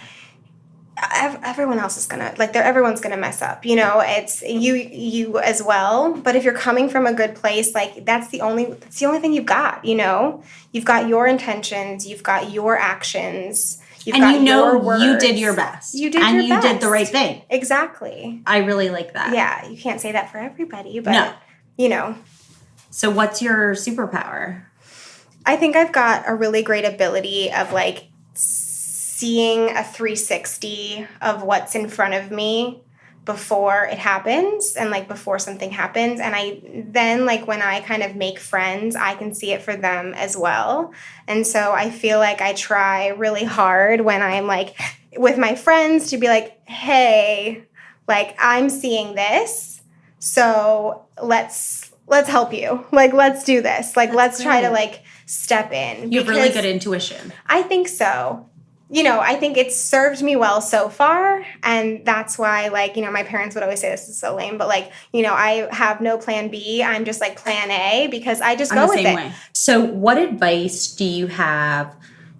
S2: everyone else is gonna, like, everyone's gonna mess up, it's you as well. But if you're coming from a good place, like, that's the only thing you've got. You've got your intentions, you've got your actions, your words.
S3: You did your best. You did the right thing.
S2: Exactly.
S3: I really like that.
S2: Yeah, you can't say that for everybody, but no.
S3: So what's your superpower?
S2: I think I've got a really great ability of, like, seeing a 360 of what's in front of me before it happens, and, like, before something happens. And then when I kind of make friends, I can see it for them as well. And so I feel like I try really hard when I'm, like, with my friends to be like, hey, like, I'm seeing this, so let's help you. Like, let's do this. Like, let's try to, like, step in.
S3: You have really good intuition.
S2: I think so. I think it's served me well so far, and that's why, like, my parents would always say this is so lame, but, like, I have no plan B. I'm just, like, plan A, because I just go with it. Way.
S3: So what advice do you have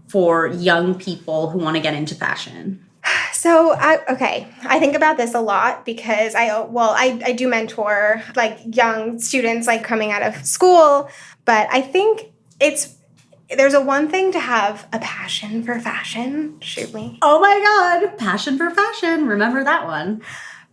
S3: for young people who want to get into fashion?
S2: So, I think about this a lot because I do mentor, like, young students, like, coming out of school, but I think there's one thing to have a passion for fashion. Shoot me.
S3: Oh my God. Passion for fashion. Remember that one.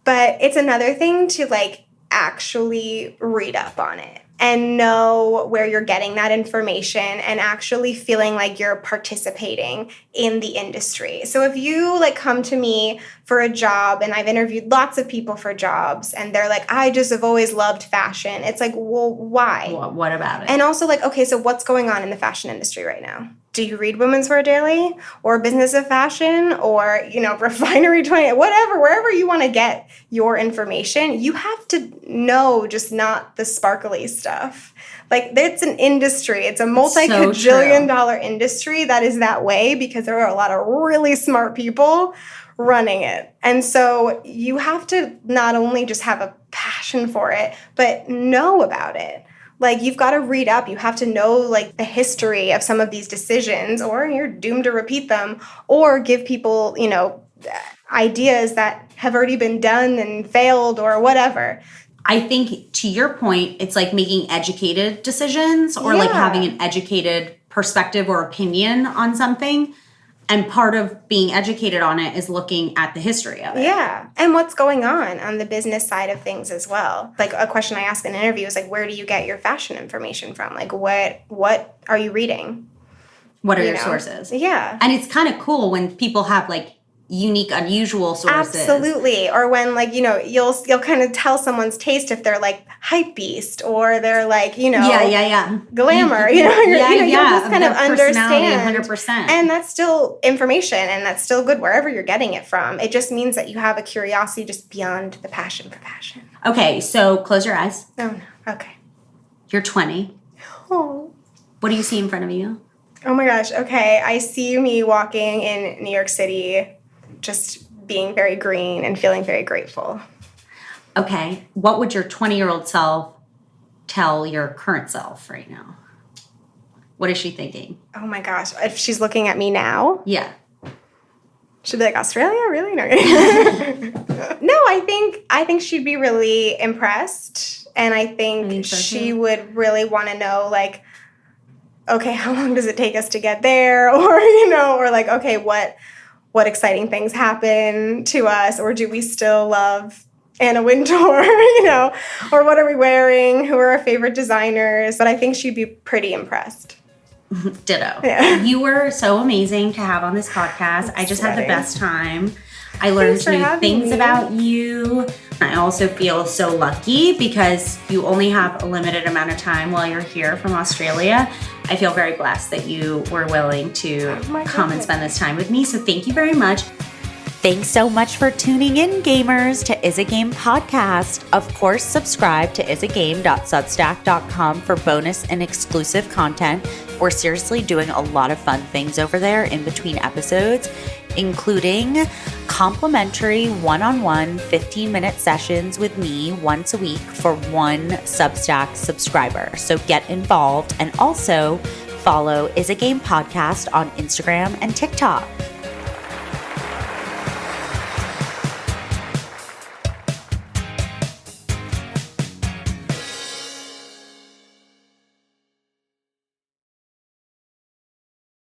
S2: But it's another thing to, like, actually read up on it and know where you're getting that information and actually feeling like you're participating in the industry. So if you, like, come to me for a job, and I've interviewed lots of people for jobs, and they're like, I just have always loved fashion. It's like, well, why?
S3: What about it?
S2: And also, like, okay, so what's going on in the fashion industry right now? Do you read Women's Wear Daily or Business of Fashion or, Refinery 20, whatever, wherever you want to get your information, you have to know just not the sparkly stuff. Like, it's an industry. It's a multi-cajillion dollar industry that is that way because there are a lot of really smart people running it. And so you have to not only just have a passion for it, but know about it. Like, you've got to read up. You have to know, like, the history of some of these decisions, or you're doomed to repeat them, or give people, ideas that have already been done and failed or whatever.
S3: I think, to your point, it's like making educated decisions or like having an educated perspective or opinion on something. And part of being educated on it is looking at the history of it.
S2: Yeah. And what's going on the business side of things as well. Like a question I ask in an interview is like, where do you get your fashion information from? Like what are you reading?
S3: What are your sources?
S2: Yeah.
S3: And it's kind of cool when people have like unique, unusual sources.
S2: Absolutely. Or when like, you'll kind of tell someone's taste if they're like hype beast or they're like, glamour. You'll just kind of understand.
S3: 100%.
S2: And that's still information and that's still good wherever you're getting it from. It just means that you have a curiosity just beyond the passion for fashion.
S3: Okay, so close your eyes.
S2: Oh no. Okay.
S3: You're 20.
S2: Oh.
S3: What do you see in front of you?
S2: Oh my gosh. Okay. I see me walking in New York City, just being very green and feeling very grateful.
S3: Okay. What would your 20-year-old self tell your current self right now? What is she thinking?
S2: Oh my gosh. If she's looking at me now?
S3: Yeah.
S2: She'd be like, Australia? Really? No. No, I think she'd be really impressed. And I think
S3: so
S2: she would really want to know, like, okay, how long does it take us to get there? Or, or like, okay, what exciting things happen to us? Or do we still love Anna Wintour, or what are we wearing? Who are our favorite designers? But I think she'd be pretty impressed.
S3: Ditto.
S2: Yeah.
S3: You were so amazing to have on this podcast. I just had the best time. I learned new things about you. I also feel so lucky because you only have a limited amount of time while you're here from Australia. I feel very blessed that you were willing to come and spend this time with me. So thank you very much.
S1: Thanks so much for tuning in, gamers, to Is It Game podcast. Of course, subscribe to isitgame.substack.com for bonus and exclusive content. We're seriously doing a lot of fun things over there in between episodes, including complimentary one-on-one 15-minute sessions with me once a week for one Substack subscriber. So get involved and also follow Is It Game podcast on Instagram and TikTok.